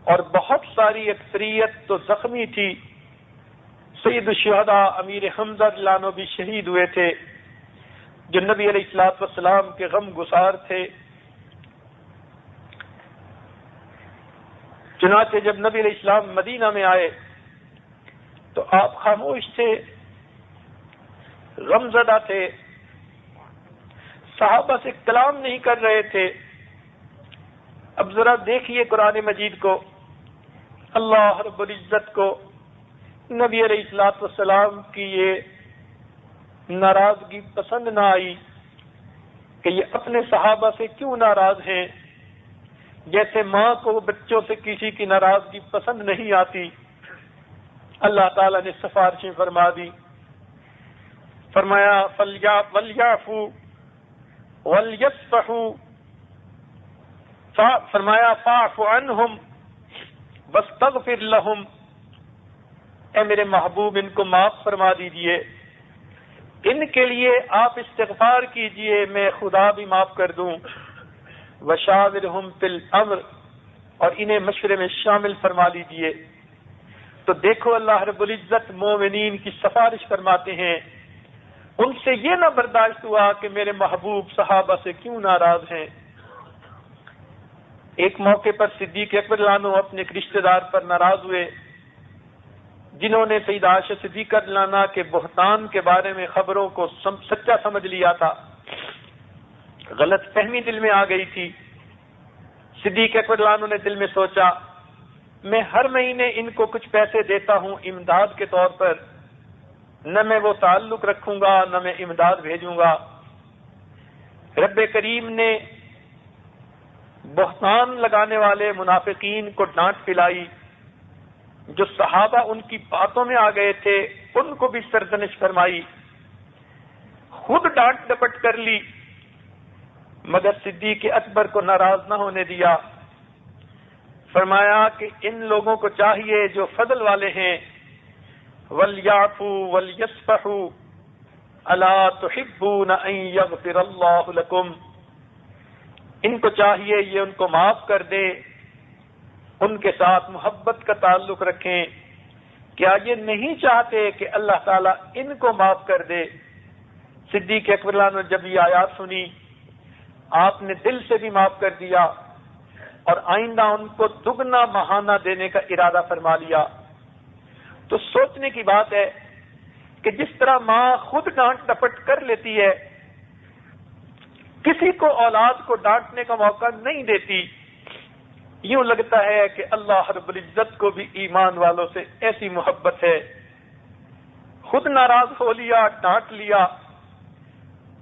اور بہت ساری اکثریت تو زخمی تھی۔ سید الشہداء امیر حمزہ رضی اللہ عنہ بھی شہید ہوئے تھے، جو نبی علیہ الصلوۃ والسلام کے غم گسار تھے۔ چنانچہ جب نبی علیہ السلام مدینہ میں آئے تو آپ خاموش تھے، غم زدہ تھے، صحابہ سے کلام نہیں کر رہے تھے۔ اب ذرا دیکھیے قرآن مجید کو، اللہ رب العزت کو نبی علیہ الصلوۃ والسلام کی یہ ناراضگی پسند نہ آئی کہ یہ اپنے صحابہ سے کیوں ناراض ہیں، جیسے ماں کو بچوں سے کسی کی ناراضگی پسند نہیں آتی۔ اللہ تعالیٰ نے سفارشیں فرما دی. فرمایا وَلْيَعْفُوا وَلْيَصْفَحُوا، فرمایا فَاعْفُ عَنْهُمْ وَاسْتَغْفِرْ لَهُمْ، اے میرے محبوب ان کو معاف فرما دیجئے، ان کے لیے آپ استغفار کیجئے، میں خدا بھی معاف کر دوں. وَشَاوِرْهُمْ فِي الْأَمْرِ، اور انہیں مشورے میں شامل فرما لیجئے. تو دیکھو اللہ رب العزت مومنین کی سفارش فرماتے ہیں. ان سے یہ نہ برداشت ہوا کہ میرے محبوب صحابہ سے کیوں ناراض ہیں. ایک موقع پر صدیق اکبر رضی اللہ عنہ اپنے ایک رشتہ دار پر ناراض ہوئے، جنہوں نے سیدہ عائشہ صدیقہ رضی اللہ عنہا کے بہتان کے بارے میں خبروں کو سچا سمجھ لیا تھا. غلط فہمی دل میں آ گئی تھی. صدیق اکبر رضی اللہ عنہ نے دل میں سوچا میں ہر مہینے ان کو کچھ پیسے دیتا ہوں امداد کے طور پر، نہ میں وہ تعلق رکھوں گا نہ میں امداد بھیجوں گا. رب کریم نے بہتان لگانے والے منافقین کو ڈانٹ پلائی. جو صحابہ ان کی باتوں میں آ گئے تھے ان کو بھی سرزنش فرمائی، خود ڈانٹ ڈپٹ کر لی، مگر صدیق اکبر کو ناراض نہ ہونے دیا. فرمایا کہ ان لوگوں کو چاہیے جو فضل والے ہیں، وَلْيَعْفُوا وَلْيَصْفَحُوا أَلَا تُحِبُّونَ أَن يَغْفِرَ اللَّهُ لَكُمْ، ان کو چاہیے یہ ان کو معاف کر دے، ان کے ساتھ محبت کا تعلق رکھیں. کیا یہ نہیں چاہتے کہ اللہ تعالیٰ ان کو معاف کر دے؟ صدیق اکبر رضی اللہ عنہ نے جب یہ آیات سنی آپ نے دل سے بھی معاف کر دیا اور آئندہ ان کو دگنا مہانہ دینے کا ارادہ فرما لیا. تو سوچنے کی بات ہے کہ جس طرح ماں خود ڈانٹ ڈپٹ کر لیتی ہے، کسی کو اولاد کو ڈانٹنے کا موقع نہیں دیتی، یوں لگتا ہے کہ اللہ رب العزت کو بھی ایمان والوں سے ایسی محبت ہے. خود ناراض ہو لیا، ڈانٹ لیا،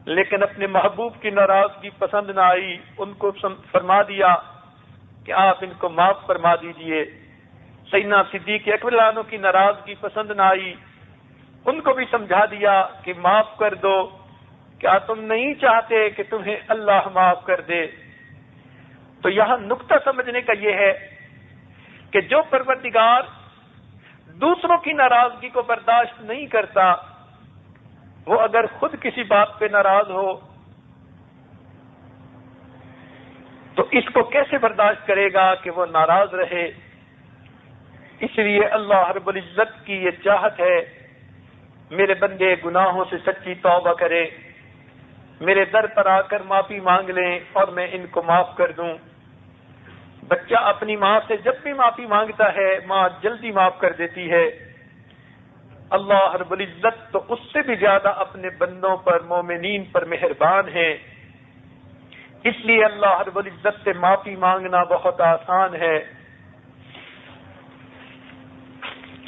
لیکن اپنے محبوب کی ناراضگی پسند نہ آئی، ان کو فرما دیا کہ آپ ان کو معاف فرما دیجئے. سیدنا صدیق اکبر رضی اللہ عنہ کی ناراضگی پسند نہ آئی، ان کو بھی سمجھا دیا کہ معاف کر دو، کیا تم نہیں چاہتے کہ تمہیں اللہ معاف کر دے؟ تو یہاں نقطہ سمجھنے کا یہ ہے کہ جو پروردگار دوسروں کی ناراضگی کو برداشت نہیں کرتا، وہ اگر خود کسی بات پہ ناراض ہو تو اس کو کیسے برداشت کرے گا کہ وہ ناراض رہے؟ اس لیے اللہ رب العزت کی یہ چاہت ہے میرے بندے گناہوں سے سچی توبہ کرے، میرے در پر آ کر معافی مانگ لیں اور میں ان کو معاف کر دوں. بچہ اپنی ماں سے جب بھی معافی مانگتا ہے ماں جلدی معاف کر دیتی ہے. اللہ رب العزت تو اس سے بھی زیادہ اپنے بندوں پر، مومنین پر مہربان ہے. اس لیے اللہ رب العزت سے معافی مانگنا بہت آسان ہے.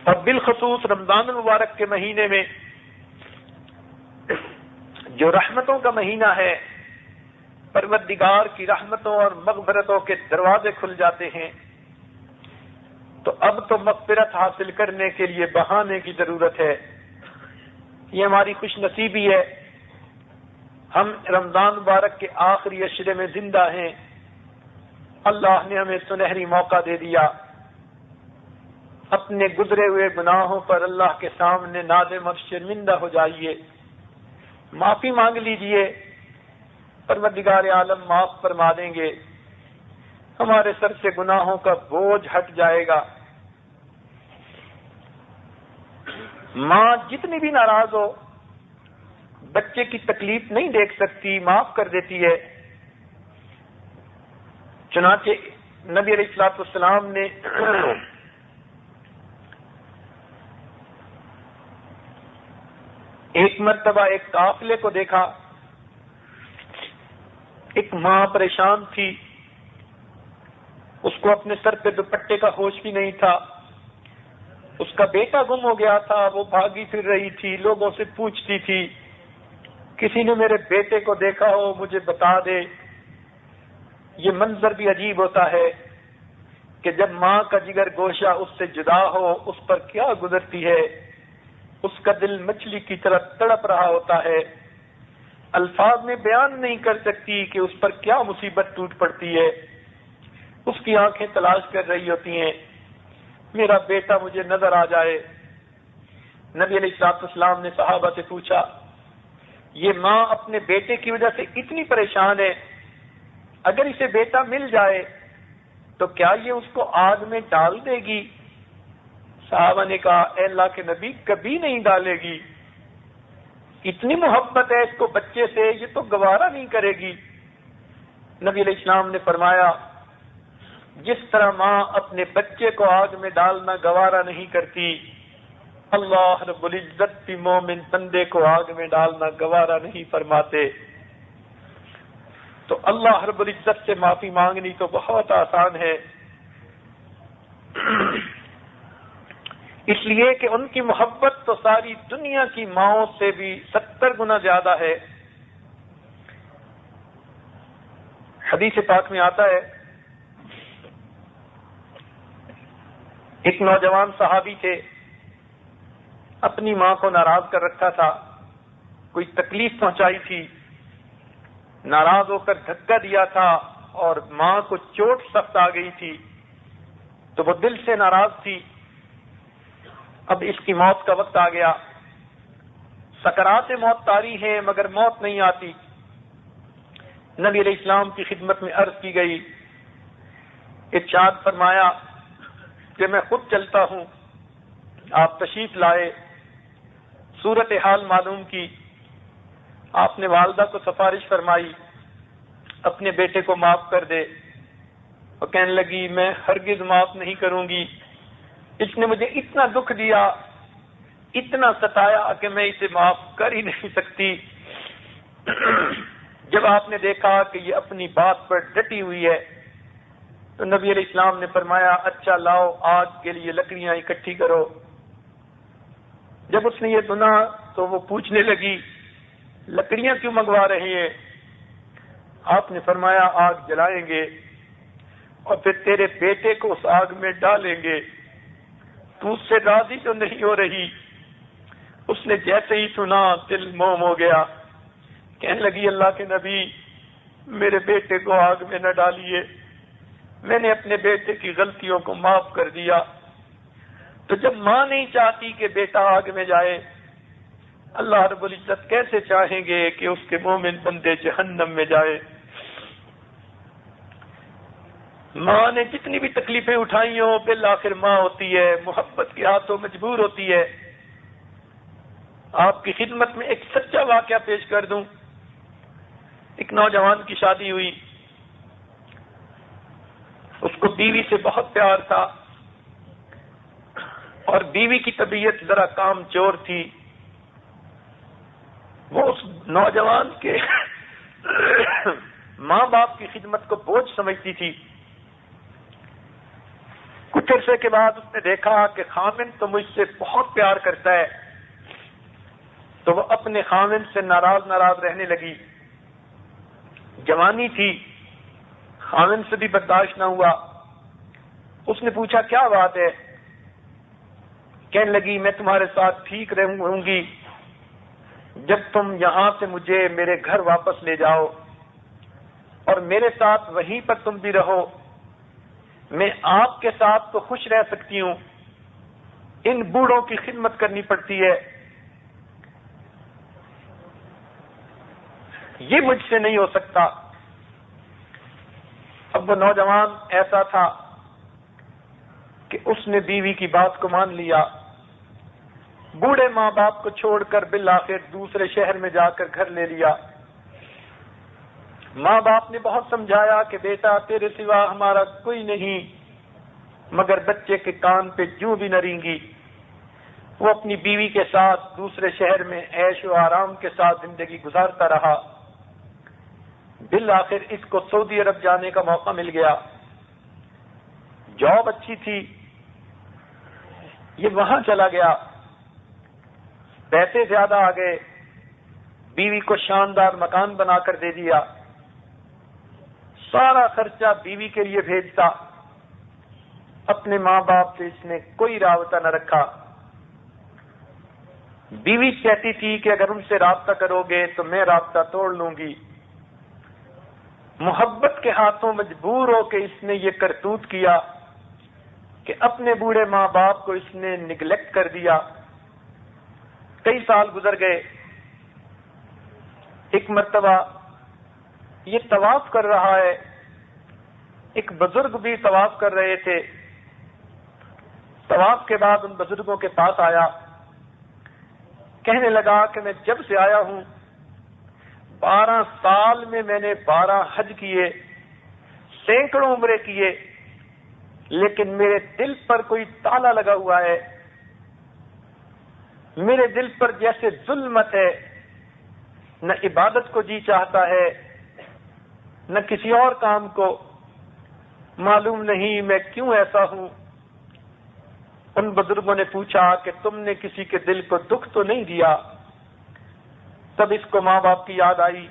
اور بالخصوص رمضان المبارک کے مہینے میں جو رحمتوں کا مہینہ ہے، پروردگار کی رحمتوں اور مغفرتوں کے دروازے کھل جاتے ہیں. تو اب تو مغفرت حاصل کرنے کے لیے بہانے کی ضرورت ہے. یہ ہماری خوش نصیبی ہے، ہم رمضان مبارک کے آخری عشرے میں زندہ ہیں. اللہ نے ہمیں سنہری موقع دے دیا. اپنے گزرے ہوئے گناہوں پر اللہ کے سامنے نادم اور شرمندہ ہو جائیے، معافی مانگ لیجئے، پروردگار عالم معاف فرما دیں گے. ہمارے سر سے گناہوں کا بوجھ ہٹ جائے گا. ماں جتنی بھی ناراض ہو بچے کی تکلیف نہیں دیکھ سکتی، معاف کر دیتی ہے. چنانچہ نبی علیہ الصلوۃ والسلام نے ایک مرتبہ ایک قافلے کو دیکھا. ایک ماں پریشان تھی، اس کو اپنے سر پہ دوپٹے کا ہوش بھی نہیں تھا. اس کا بیٹا گم ہو گیا تھا، وہ بھاگی پھر رہی تھی، لوگوں سے پوچھتی تھی کسی نے میرے بیٹے کو دیکھا ہو مجھے بتا دے. یہ منظر بھی عجیب ہوتا ہے کہ جب ماں کا جگر گوشہ اس سے جدا ہو اس پر کیا گزرتی ہے، اس کا دل مچھلی کی طرح تڑپ رہا ہوتا ہے، الفاظ میں بیان نہیں کر سکتی کہ اس پر کیا مصیبت ٹوٹ پڑتی ہے، اس کی آنکھیں تلاش کر رہی ہوتی ہیں میرا بیٹا مجھے نظر آ جائے۔ نبی علیہ السلام نے صحابہ سے پوچھا، یہ ماں اپنے بیٹے کی وجہ سے اتنی پریشان ہے، اگر اسے بیٹا مل جائے تو کیا یہ اس کو آگ میں ڈال دے گی؟ صحابہ نے کہا، اے اللہ کے نبی، کبھی نہیں ڈالے گی، اتنی محبت ہے اس کو بچے سے، یہ تو گوارا نہیں کرے گی۔ نبی علیہ السلام نے فرمایا، جس طرح ماں اپنے بچے کو آگ میں ڈالنا گوارا نہیں کرتی، اللہ رب العزت بھی مومن بندے کو آگ میں ڈالنا گوارا نہیں فرماتے۔ تو اللہ رب العزت سے معافی مانگنی تو بہت آسان ہے، اس لیے کہ ان کی محبت تو ساری دنیا کی ماؤں سے بھی 70 گنا زیادہ ہے۔ حدیث پاک میں آتا ہے، ایک نوجوان صحابی تھے، اپنی ماں کو ناراض کر رکھا تھا، کوئی تکلیف پہنچائی تھی، ناراض ہو کر دھکا دیا تھا اور ماں کو چوٹ سخت آ گئی تھی، تو وہ دل سے ناراض تھی۔ اب اس کی موت کا وقت آ گیا، سکرات موت طاری ہیں مگر موت نہیں آتی۔ نبی علیہ السلام کی خدمت میں عرض کی گئی، ارشاد فرمایا کہ میں خود چلتا ہوں، آپ تشریف لائے، صورتحال معلوم کی، آپ نے والدہ کو سفارش فرمائی اپنے بیٹے کو معاف کر دے، وہ کہنے لگی میں ہرگز معاف نہیں کروں گی، اس نے مجھے اتنا دکھ دیا، اتنا ستایا کہ میں اسے معاف کر ہی نہیں سکتی۔ جب آپ نے دیکھا کہ یہ اپنی بات پر ڈٹی ہوئی ہے تو نبی علیہ السلام نے فرمایا، اچھا لاؤ آگ کے لیے لکڑیاں اکٹھی کرو۔ جب اس نے یہ سنا تو وہ پوچھنے لگی، لکڑیاں کیوں منگوا رہے ہیں؟ آپ نے فرمایا، آگ جلائیں گے اور پھر تیرے بیٹے کو اس آگ میں ڈالیں گے، تو اس سے راضی تو نہیں ہو رہی؟ اس نے جیسے ہی سنا دل موم ہو گیا، کہنے لگی، اللہ کے نبی میرے بیٹے کو آگ میں نہ ڈالیے، میں نے اپنے بیٹے کی غلطیوں کو معاف کر دیا۔ تو جب ماں نہیں چاہتی کہ بیٹا آگ میں جائے، اللہ رب العزت کیسے چاہیں گے کہ اس کے مومن بندے جہنم میں جائے؟ ماں نے جتنی بھی تکلیفیں اٹھائی ہوں، بالآخر ماں ہوتی ہے، محبت کے ہاتھوں مجبور ہوتی ہے۔ آپ کی خدمت میں ایک سچا واقعہ پیش کر دوں۔ ایک نوجوان کی شادی ہوئی، اس کو بیوی سے بہت پیار تھا اور بیوی کی طبیعت ذرا کام چور تھی۔ وہ اس نوجوان کے ماں باپ کی خدمت کو بوجھ سمجھتی تھی۔ کچھ عرصے کے بعد اس نے دیکھا کہ خامن تو مجھ سے بہت پیار کرتا ہے، تو وہ اپنے خامن سے ناراض رہنے لگی۔ جوانی تھی، خامن سے بھی برداشت نہ ہوا۔ اس نے پوچھا، کیا بات ہے؟ کہنے لگی، میں تمہارے ساتھ ٹھیک رہوں گی جب تم یہاں سے مجھے میرے گھر واپس لے جاؤ اور میرے ساتھ وہیں پر تم بھی رہو، میں آپ کے ساتھ تو خوش رہ سکتی ہوں، ان بوڑھوں کی خدمت کرنی پڑتی ہے، یہ مجھ سے نہیں ہو سکتا۔ اب وہ نوجوان ایسا تھا کہ اس نے بیوی کی بات کو مان لیا، بوڑھے ماں باپ کو چھوڑ کر بالآخر دوسرے شہر میں جا کر گھر لے لیا۔ ماں باپ نے بہت سمجھایا کہ بیٹا تیرے سوا ہمارا کوئی نہیں، مگر بچے کے کان پہ جوں بھی نہ رینگی۔ وہ اپنی بیوی کے ساتھ دوسرے شہر میں عیش و آرام کے ساتھ زندگی گزارتا رہا۔ بالآخر اس کو سعودی عرب جانے کا موقع مل گیا، جاب اچھی تھی، یہ وہاں چلا گیا، پیسے زیادہ آ گئے، بیوی کو شاندار مکان بنا کر دے دیا، سارا خرچہ بیوی کے لیے بھیجتا، اپنے ماں باپ سے اس نے کوئی رابطہ نہ رکھا. بیوی کہتی تھی کہ اگر ان سے رابطہ کرو گے تو میں رابطہ توڑ لوں گی. محبت کے ہاتھوں مجبور ہو کے اس نے یہ کرتوت کیا کہ اپنے بوڑھے ماں باپ کو اس نے نگلیکٹ کر دیا. کئی سال گزر گئے. ایک مرتبہ یہ طواف کر رہا ہے، ایک بزرگ بھی طواف کر رہے تھے. طواف کے بعد ان بزرگوں کے پاس آیا، کہنے لگا کہ میں جب سے آیا ہوں 12 سال میں نے 12 حج کیے، سینکڑوں عمرے کیے، لیکن میرے دل پر کوئی تالا لگا ہوا ہے. میرے دل پر جیسے ظلمت ہے، نہ عبادت کو جی چاہتا ہے نہ کسی اور کام کو. معلوم نہیں میں کیوں ایسا ہوں. ان بزرگوں نے پوچھا کہ تم نے کسی کے دل کو دکھ تو نہیں دیا؟ تب اس کو ماں باپ کی یاد آئی.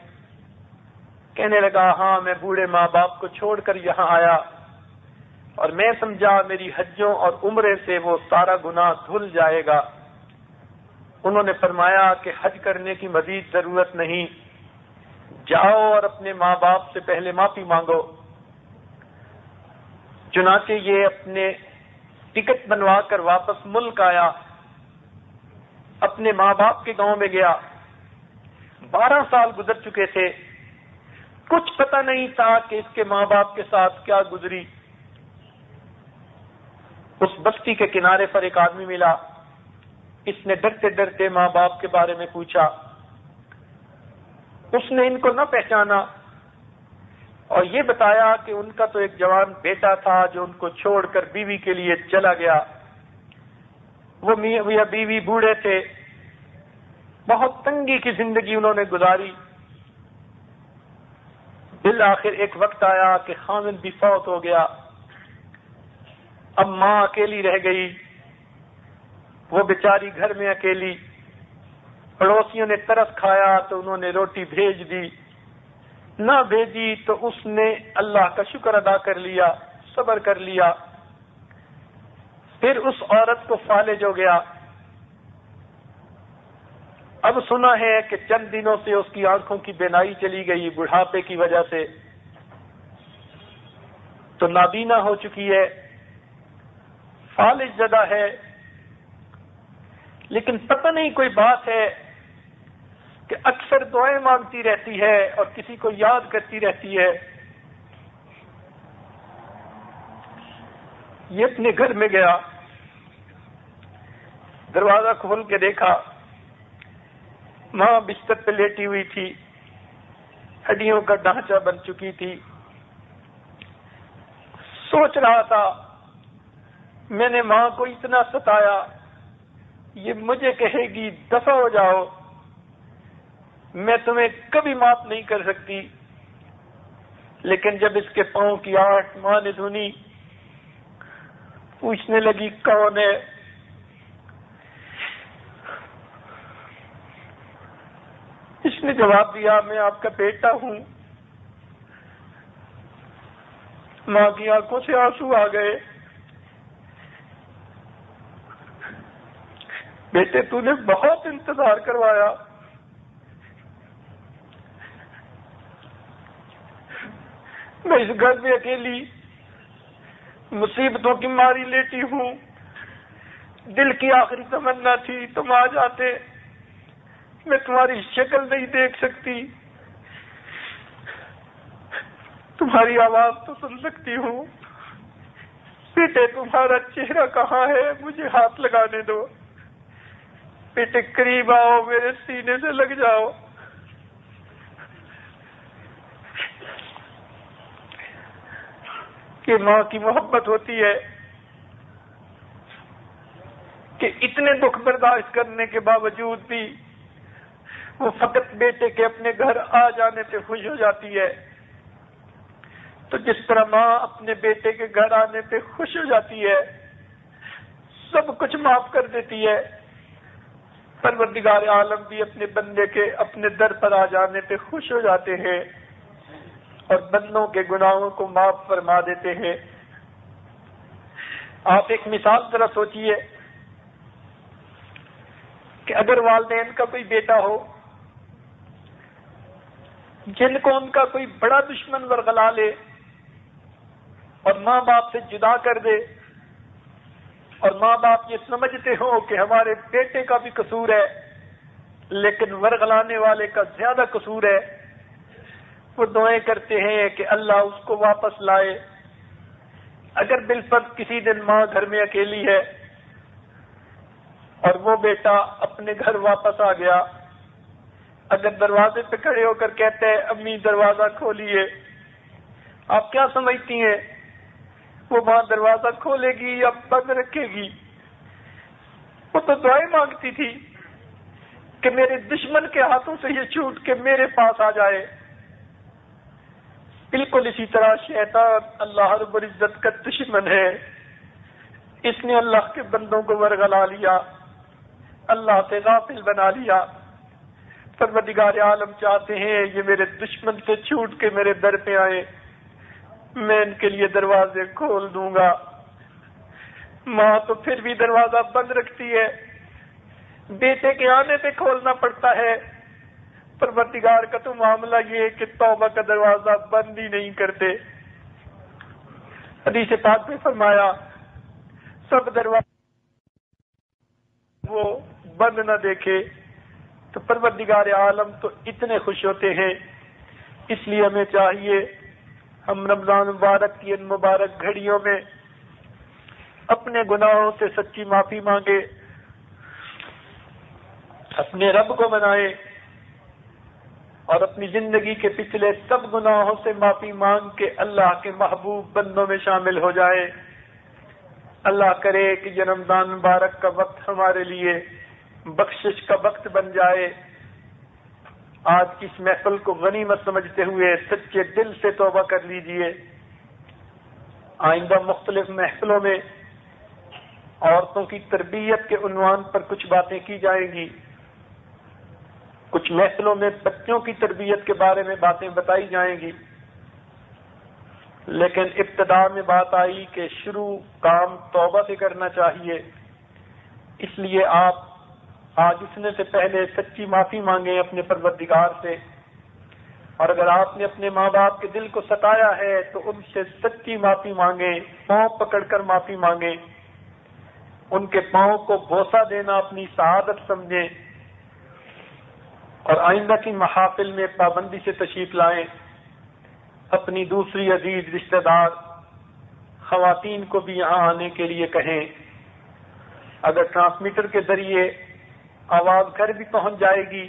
کہنے لگا ہاں میں بوڑھے ماں باپ کو چھوڑ کر یہاں آیا اور میں سمجھا میری حجوں اور عمرے سے وہ سارا گناہ دھل جائے گا. انہوں نے فرمایا کہ حج کرنے کی مزید ضرورت نہیں، جاؤ اور اپنے ماں باپ سے پہلے معافی مانگو. چنانچہ یہ اپنے ٹکٹ بنوا کر واپس ملک آیا، اپنے ماں باپ کے گاؤں میں گیا. 12 سال گزر چکے تھے، کچھ پتہ نہیں تھا کہ اس کے ماں باپ کے ساتھ کیا گزری. اس بستی کے کنارے پر ایک آدمی ملا. اس نے ڈرتے ڈرتے ماں باپ کے بارے میں پوچھا. اس نے ان کو نہ پہچانا اور یہ بتایا کہ ان کا تو ایک جوان بیٹا تھا جو ان کو چھوڑ کر بیوی کے لیے چلا گیا. وہ میاں بیوی بوڑھے تھے، بہت تنگی کی زندگی انہوں نے گزاری. بالآخر ایک وقت آیا کہ خاوند بھی فوت ہو گیا. اب ماں اکیلی رہ گئی، وہ بیچاری گھر میں اکیلی. پڑوسیوں نے ترس کھایا تو انہوں نے روٹی بھیج دی، نہ بھیجی تو اس نے اللہ کا شکر ادا کر لیا، صبر کر لیا. پھر اس عورت کو فالج ہو گیا. اب سنا ہے کہ چند دنوں سے اس کی آنکھوں کی بینائی چلی گئی بڑھاپے کی وجہ سے، تو نابینا ہو چکی ہے، فالج زدہ ہے. لیکن پتہ نہیں کوئی بات ہے کہ اکثر دعائیں مانگتی رہتی ہے اور کسی کو یاد کرتی رہتی ہے. یہ اپنے گھر میں گیا، دروازہ کھول کے دیکھا، ماں بستر پہ لیٹی ہوئی تھی، ہڈیوں کا ڈھانچہ بن چکی تھی. سوچ رہا تھا میں نے ماں کو اتنا ستایا، یہ مجھے کہے گی دفع ہو جاؤ، میں تمہیں کبھی معاف نہیں کر سکتی. لیکن جب اس کے پاؤں کی آہٹ ماں نے سنی، پوچھنے لگی کون ہے؟ اس نے جواب دیا میں آپ کا بیٹا ہوں. ماں کی آنکھوں سے آنسو آ گئے. بیٹے تو نے بہت انتظار کروایا، میں اس گھر میں اکیلی مصیبتوں کی ماری لیٹی ہوں. دل کی آخری تمنا تھی تم آ جاتے، میں تمہاری شکل نہیں دیکھ سکتی، تمہاری آواز تو سن سکتی ہوں. بیٹے تمہارا چہرہ کہاں ہے؟ مجھے ہاتھ لگانے دو. بیٹے قریب آؤ، میرے سینے سے لگ جاؤ. کہ ماں کی محبت ہوتی ہے کہ اتنے دکھ برداشت کرنے کے باوجود بھی وہ فقط بیٹے کے اپنے گھر آ جانے پہ خوش ہو جاتی ہے. تو جس طرح ماں اپنے بیٹے کے گھر آنے پہ خوش ہو جاتی ہے، سب کچھ معاف کر دیتی ہے، پروردگار عالم بھی اپنے بندے کے اپنے در پر آ جانے پہ خوش ہو جاتے ہیں اور بندوں کے گناہوں کو معاف فرما دیتے ہیں. آپ ایک مثال ذرا سوچئے کہ اگر والدین کا کوئی بیٹا ہو جن کو ان کا کوئی بڑا دشمن ورغلا لے اور ماں باپ سے جدا کر دے، اور ماں باپ یہ سمجھتے ہوں کہ ہمارے بیٹے کا بھی قصور ہے لیکن ورغلانے والے کا زیادہ قصور ہے، وہ دعائیں کرتے ہیں کہ اللہ اس کو واپس لائے۔ اگر بالفرض کسی دن ماں گھر میں اکیلی ہے اور وہ بیٹا اپنے گھر واپس آ گیا، اگر دروازے پہ کھڑے ہو کر کہتے ہیں امی دروازہ کھولیے، آپ کیا سمجھتی ہیں وہ ماں دروازہ کھولے گی یا بند رکھے گی؟ وہ تو دعائیں مانگتی تھی کہ میرے دشمن کے ہاتھوں سے یہ چھوٹ کے میرے پاس آ جائے۔ بالکل اسی طرح شیطان اللہ رب العزت کا دشمن ہے، اس نے اللہ کے بندوں کو ورغلا لیا، اللہ سے غافل بنا لیا۔ پروردگار عالم چاہتے ہیں یہ میرے دشمن سے چھوٹ کے میرے در پہ آئے، میں ان کے لیے دروازے کھول دوں گا۔ ماں تو پھر بھی دروازہ بند رکھتی ہے، بیٹے کے آنے پہ کھولنا پڑتا ہے۔ پروردگار کا تو معاملہ یہ ہے کہ توبہ کا دروازہ بند ہی نہیں کرتے۔ حدیث پاک میں فرمایا سب دروازے وہ بند نہ دیکھے تو پروردگار عالم تو اتنے خوش ہوتے ہیں۔ اس لیے ہمیں چاہیے ہم رمضان مبارک کی ان مبارک گھڑیوں میں اپنے گناہوں سے سچی معافی مانگے، اپنے رب کو منائے اور اپنی زندگی کے پچھلے سب گناہوں سے معافی مانگ کے اللہ کے محبوب بندوں میں شامل ہو جائے۔ اللہ کرے کہ یہ رمضان مبارک کا وقت ہمارے لیے بخشش کا وقت بن جائے۔ آج کی اس محفل کو غنیمت سمجھتے ہوئے سچے دل سے توبہ کر لیجئے۔ آئندہ مختلف محفلوں میں عورتوں کی تربیت کے عنوان پر کچھ باتیں کی جائیں گی، کچھ محفلوں میں بچوں کی تربیت کے بارے میں باتیں بتائی جائیں گی، لیکن ابتدا میں بات آئی کہ شروع کام توبہ سے کرنا چاہیے۔ اس لیے آپ آج اٹھنے سے پہلے سچی معافی مانگیں اپنے پروردگار سے، اور اگر آپ نے اپنے ماں باپ کے دل کو ستایا ہے تو ان سے سچی معافی مانگیں، پاؤں پکڑ کر معافی مانگیں، ان کے پاؤں کو بوسہ دینا اپنی سعادت سمجھیں، اور آئندہ کی محافل میں پابندی سے تشریف لائیں۔ اپنی دوسری عزیز رشتہ دار خواتین کو بھی یہاں آنے کے لیے کہیں۔ اگر ٹرانسمیٹر کے ذریعے آواز گھر بھی پہنچ جائے گی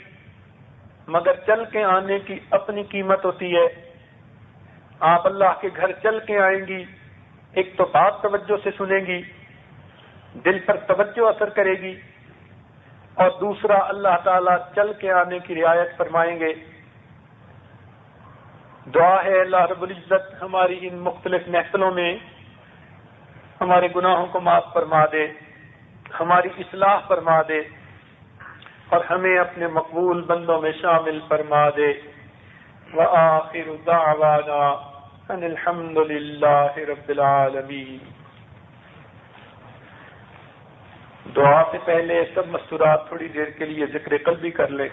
مگر چل کے آنے کی اپنی قیمت ہوتی ہے۔ آپ اللہ کے گھر چل کے آئیں گی، ایک تو بات توجہ سے سنیں گی، دل پر توجہ اثر کرے گی، اور دوسرا اللہ تعالیٰ چل کے آنے کی رعایت فرمائیں گے۔ دعا ہے اللہ رب العزت ہماری ان مختلف محفلوں میں ہمارے گناہوں کو معاف فرما دے، ہماری اصلاح فرما دے، اور ہمیں اپنے مقبول بندوں میں شامل فرما دے۔ وآخر دعوانا ان الحمد للہ رب العالمین۔ دعا سے پہلے سب مستورات تھوڑی دیر کے لیے ذکر قلبی کر لیں،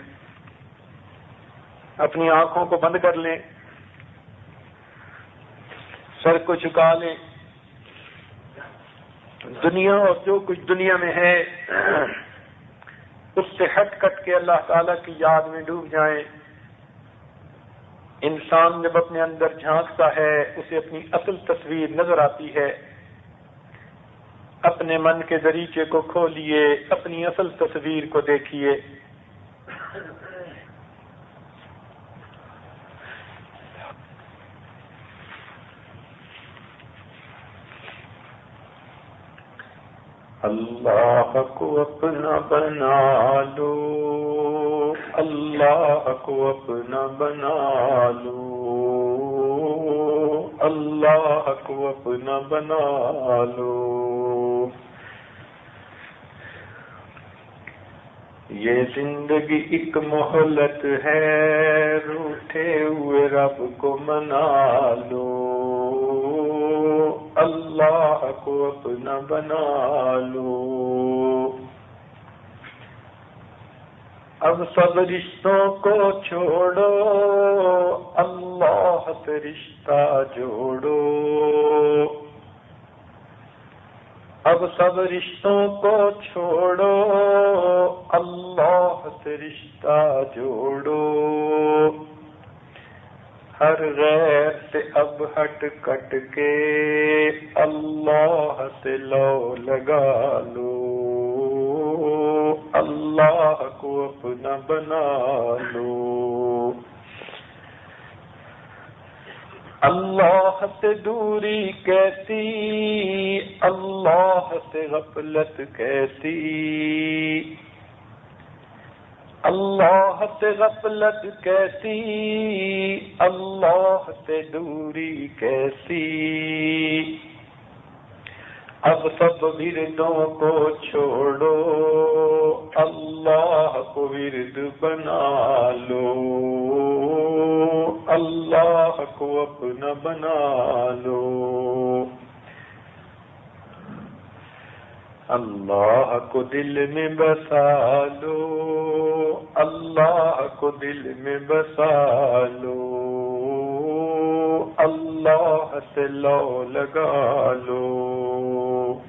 اپنی آنکھوں کو بند کر لیں، سر کو جھکا لیں، دنیا اور جو کچھ دنیا میں ہے اس سے ہٹ کٹ کے اللہ تعالیٰ کی یاد میں ڈوب جائیں۔ انسان جب اپنے اندر جھانکتا ہے اسے اپنی اصل تصویر نظر آتی ہے۔ اپنے من کے دریچے کو کھولیے، اپنی اصل تصویر کو دیکھیے۔ اللہ کو اپنا بنا لو، اللہ کو اپنا بنا لو، اللہ کو اپنا بنا لو۔ یہ زندگی ایک مہلت ہے، روٹھے ہوئے رب کو منا لو، اللہ کو اپنا بنا لو۔ اب سب رشتوں کو چھوڑو، اللہ سے رشتہ جوڑو۔ اب سب رشتوں کو چھوڑو، اللہ سے رشتہ جوڑو۔ ہر غیر سے اب ہٹ کٹ کے اللہ سے لو لگا لو۔ اللہ کو اپنا بنا لو۔ اللہ سے دوری کیسی، اللہ سے غفلت کیسی۔ اللہ سے غفلت کیسی، اللہ سے دوری کیسی۔ اب سب وردوں کو چھوڑو، اللہ کو ورد بنا لو۔ اللہ کو اپنا بنا لو۔ اللہ کو دل میں بسا لو، اللہ کو دل میں بسا لو۔ اللہ سے لو لگا لو۔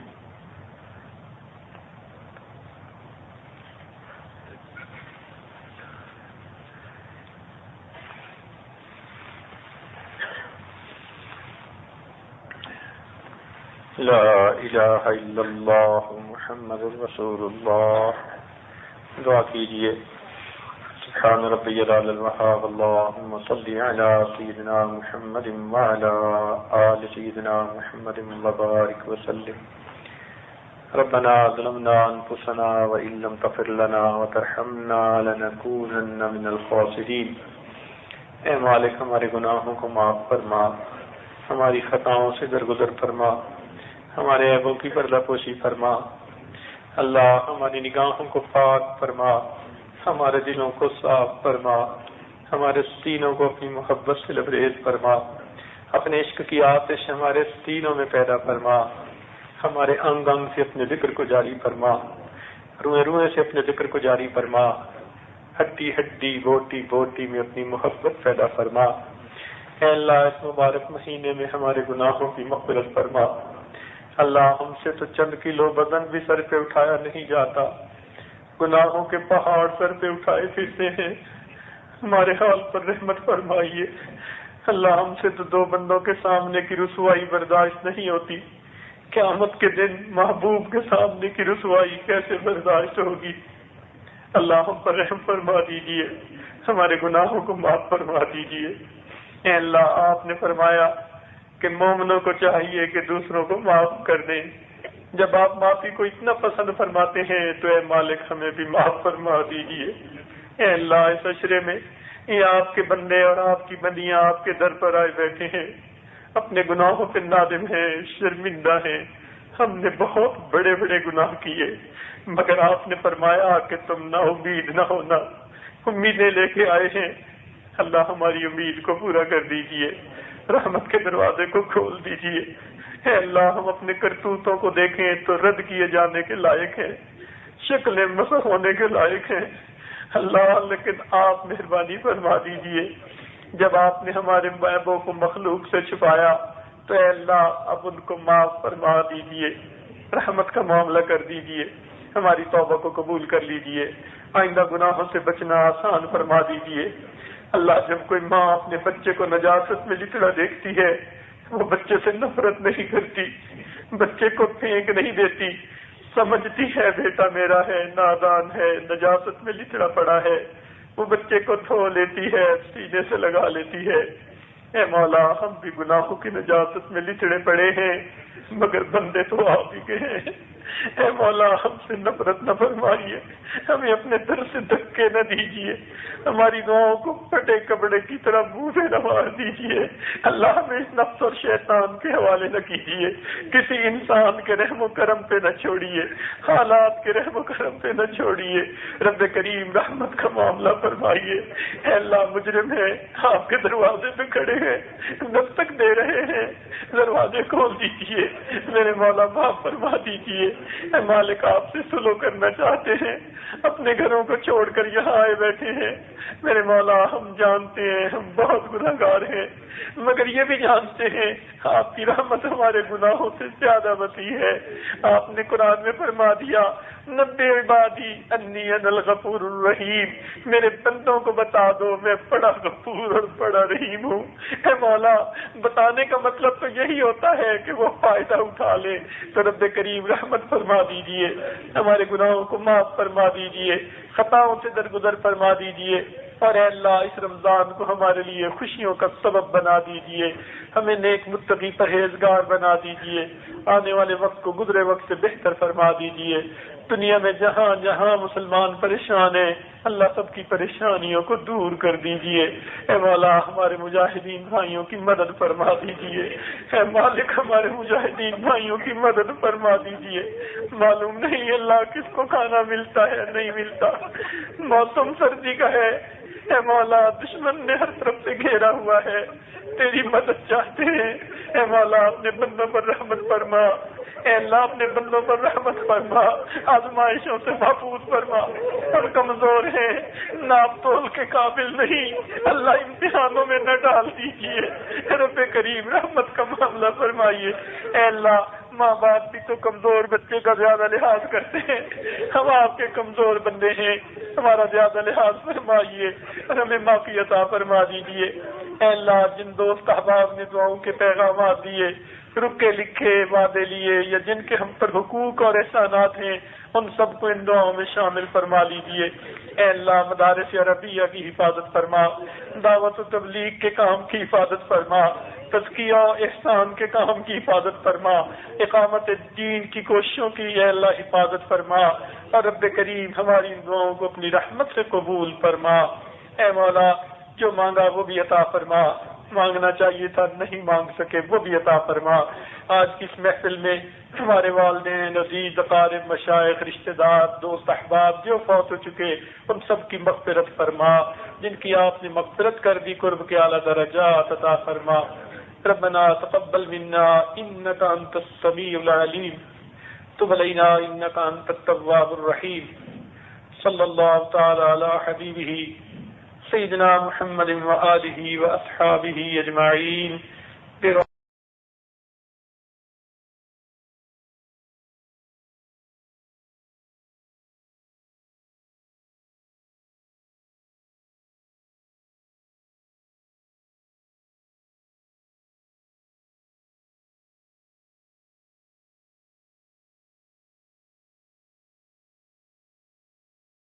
لا الہ الا اللہ محمد رسول اللہ۔ دعا کیجئے۔ سبحان ربی العلی الوہاب، اللہم صلی علی سیدنا محمد وعلی آل سیدنا محمد وبارک وسلم۔ ربنا ظلمنا انفسنا وإن لم تغفر لنا وترحمنا لنکونن من الخاسرین۔ اے مالک، ہمارے گناہوں کو معاف فرما، ہماری خطاؤں سے درگزر فرما، ہمارے عیبوں کی پردہ پوشی فرما۔ اللہ، ہماری نگاہوں کو پاک فرما، ہمارے دلوں کو صاف فرما، ہمارے سینوں کو اپنی محبت سے لبریز فرما، اپنے عشق کی آتش ہمارے سینوں میں پیدا فرما، ہمارے انگ انگ سے اپنے ذکر کو جاری فرما، روئے روئے سے اپنے ذکر کو جاری فرما، ہڈی ہڈی بوٹی بوٹی میں اپنی محبت پیدا فرما۔ اے اللہ، اس مبارک مہینے میں ہمارے گناہوں کی مغفرت فرما۔ اللہ، ہم سے تو چند کلو بدن بھی سر پہ اٹھایا نہیں جاتا، گناہوں کے پہاڑ سر پہ اٹھائے پھرتے ہیں، ہمارے حال پر رحمت فرمائیے۔ اللہ، ہم سے تو دو بندوں کے سامنے کی رسوائی برداشت نہیں ہوتی، قیامت کے دن محبوب کے سامنے کی رسوائی کیسے برداشت ہوگی؟ اللہ، ہم پر رحم فرما دیجئے، ہمارے گناہوں کو معاف فرما دیجئے۔ اے اللہ، آپ نے فرمایا کہ مومنوں کو چاہیے کہ دوسروں کو معاف کر دیں۔ جب آپ معافی کو اتنا پسند فرماتے ہیں تو اے مالک، ہمیں بھی معاف فرما دیجئے۔ اے اللہ، اس عشرے میں یہ آپ کے بندے اور آپ کی بندیاں آپ کے در پر آئے بیٹھے ہیں، اپنے گناہوں پہ نادم ہیں، شرمندہ ہیں۔ ہم نے بہت بڑے بڑے گناہ کیے، مگر آپ نے فرمایا کہ تم نا امید نہ ہونا، امیدیں لے کے آئے ہیں۔ اللہ، ہماری امید کو پورا کر دیجئے، رحمت کے دروازے کو کھول دیجئے۔ اے اللہ، ہم اپنے کرتوتوں کو دیکھیں تو رد کیے جانے کے لائق ہیں، شکلیں مسخ ہونے کے لائق ہیں۔ اللہ، لیکن آپ مہربانی فرما دیجئے، جب آپ نے ہمارے عیبوں کو مخلوق سے چھپایا تو اے اللہ، اب ان کو معاف فرما دیجئے، رحمت کا معاملہ کر دیجئے، ہماری توبہ کو قبول کر لیجئے، آئندہ گناہوں سے بچنا آسان فرما دیجئے۔ اللہ، جب کوئی ماں اپنے بچے کو نجاست میں لتڑا دیکھتی ہے، وہ بچے سے نفرت نہیں کرتی، بچے کو پھینک نہیں دیتی، سمجھتی ہے بیٹا میرا ہے، نادان ہے، نجاست میں لتڑا پڑا ہے، وہ بچے کو دھو لیتی ہے، سینے سے لگا لیتی ہے۔ اے مولا، ہم بھی گناہوں کی نجاست میں لتڑے پڑے ہیں، مگر بندے تو آپ ہی کے ہیں۔ اے مولا ہم سے نفرت نہ فرمائیے، ہمیں اپنے در سے دھکے نہ دیجیے، ہماری دعاؤں کو پھٹے کپڑے کی طرح منہ سے نہ مار دیجیے، اللہ ہمیں اس نفس اور شیطان کے حوالے نہ کیجیے، کسی انسان کے رحم و کرم پہ نہ چھوڑیے، حالات کے رحم و کرم پہ نہ چھوڑیے، رب کریم رحمت کا معاملہ فرمائیے۔ اے اللہ مجرم ہے آپ کے دروازے پہ کھڑے ہیں، دستک دے رہے ہیں، دروازے کھول دیجیے، میرے مولا معاف فرما دیجیے۔ اے مالک آپ سے سلو کرنا چاہتے ہیں، اپنے گھروں کو چھوڑ کر یہاں آئے بیٹھے ہیں، میرے مولا ہم جانتے ہیں ہم بہت گناہگار ہیں، مگر یہ بھی جانتے ہیں آپ کی رحمت ہمارے گناہوں سے زیادہ وسیع ہے۔ آپ نے قرآن میں فرما دیا نبی عبادی انی انا الغفور الرحیم، میرے بندوں کو بتا دو میں بڑا غفور اور بڑا رحیم ہوں۔ اے مولا بتانے کا مطلب تو یہی ہوتا ہے کہ وہ فائدہ اٹھا لے، تو رب کریم رحمت فرما دیجئے، ہمارے گناہوں کو معاف فرما دیجئے، خطاؤں سے درگزر فرما دیجئے، اور اے اللہ اس رمضان کو ہمارے لیے خوشیوں کا سبب بنا دیجئے، ہمیں نیک متقی پرہیزگار بنا دیجئے، آنے والے وقت کو گزرے وقت سے بہتر فرما دیجئے۔ دنیا میں جہاں جہاں مسلمان پریشان ہیں اللہ سب کی پریشانیوں کو دور کر دیجئے۔ اے مولا ہمارے مجاہدین بھائیوں کی مدد فرما دیجئے، اے مالک ہمارے مجاہدین بھائیوں کی مدد فرما دیجئے۔ معلوم نہیں اللہ کس کو کھانا ملتا ہے نہیں ملتا، موسم سردی کا ہے، اے مولا دشمن نے ہر طرف سے گھیرا ہوا ہے، تیری مدد چاہتے ہیں، اے مولا اپنے بندوں پر رحمت فرما، اے اللہ اپنے بندوں پر رحمت فرما، آزمائشوں سے محفوظ فرما، ہم کمزور ہیں ناپ تول کے قابل نہیں، اللہ امتحانوں میں نہ ڈال دیجیے، رب کریم رحمت کا معاملہ فرمائیے۔ اے اللہ ماں باپ بھی تو کمزور بچے کا زیادہ لحاظ کرتے ہیں، ہم آپ کے کمزور بندے ہیں، ہمارا زیادہ لحاظ فرمائیے اور ہمیں معافی عطا فرما دیجیے۔ اے اللہ جن دوست احباب نے دعاؤں کے پیغامات دیے، رکے لکھے وعدے لیے، یا جن کے ہم پر حقوق اور احسانات ہیں ان سب کو ان دعاؤں میں شامل فرما لیجیے۔ اے اللہ مدارس عربیہ کی حفاظت فرما، دعوت و تبلیغ کے کام کی حفاظت فرما، تزکیہ و احسان کے کام کی حفاظت فرما، اقامت دین کی کوششوں کی اے اللہ حفاظت فرما، اور رب کریم ہماری ان دعاؤں کو اپنی رحمت سے قبول فرما۔ اے مولا جو مانگا وہ بھی عطا فرما، مانگنا چاہیے تھا نہیں مانگ سکے وہ بھی عطا فرما۔ آج کی اس محفل میں ہمارے والدین عزیز اقارب مشائخ رشتہ دار دوست احباب جو فوت ہو چکے ان سب کی مغفرت فرما، جن کی آپ نے مغفرت کر دی قرب کے اعلیٰ درجات عطا فرما۔ ربنا تقبل منا انك انت السميع العليم تب علينا انك انت التواب الرحيم صلى الله تعالى على حبيبه سيدنا محمد وآله وأصحابه أجمعين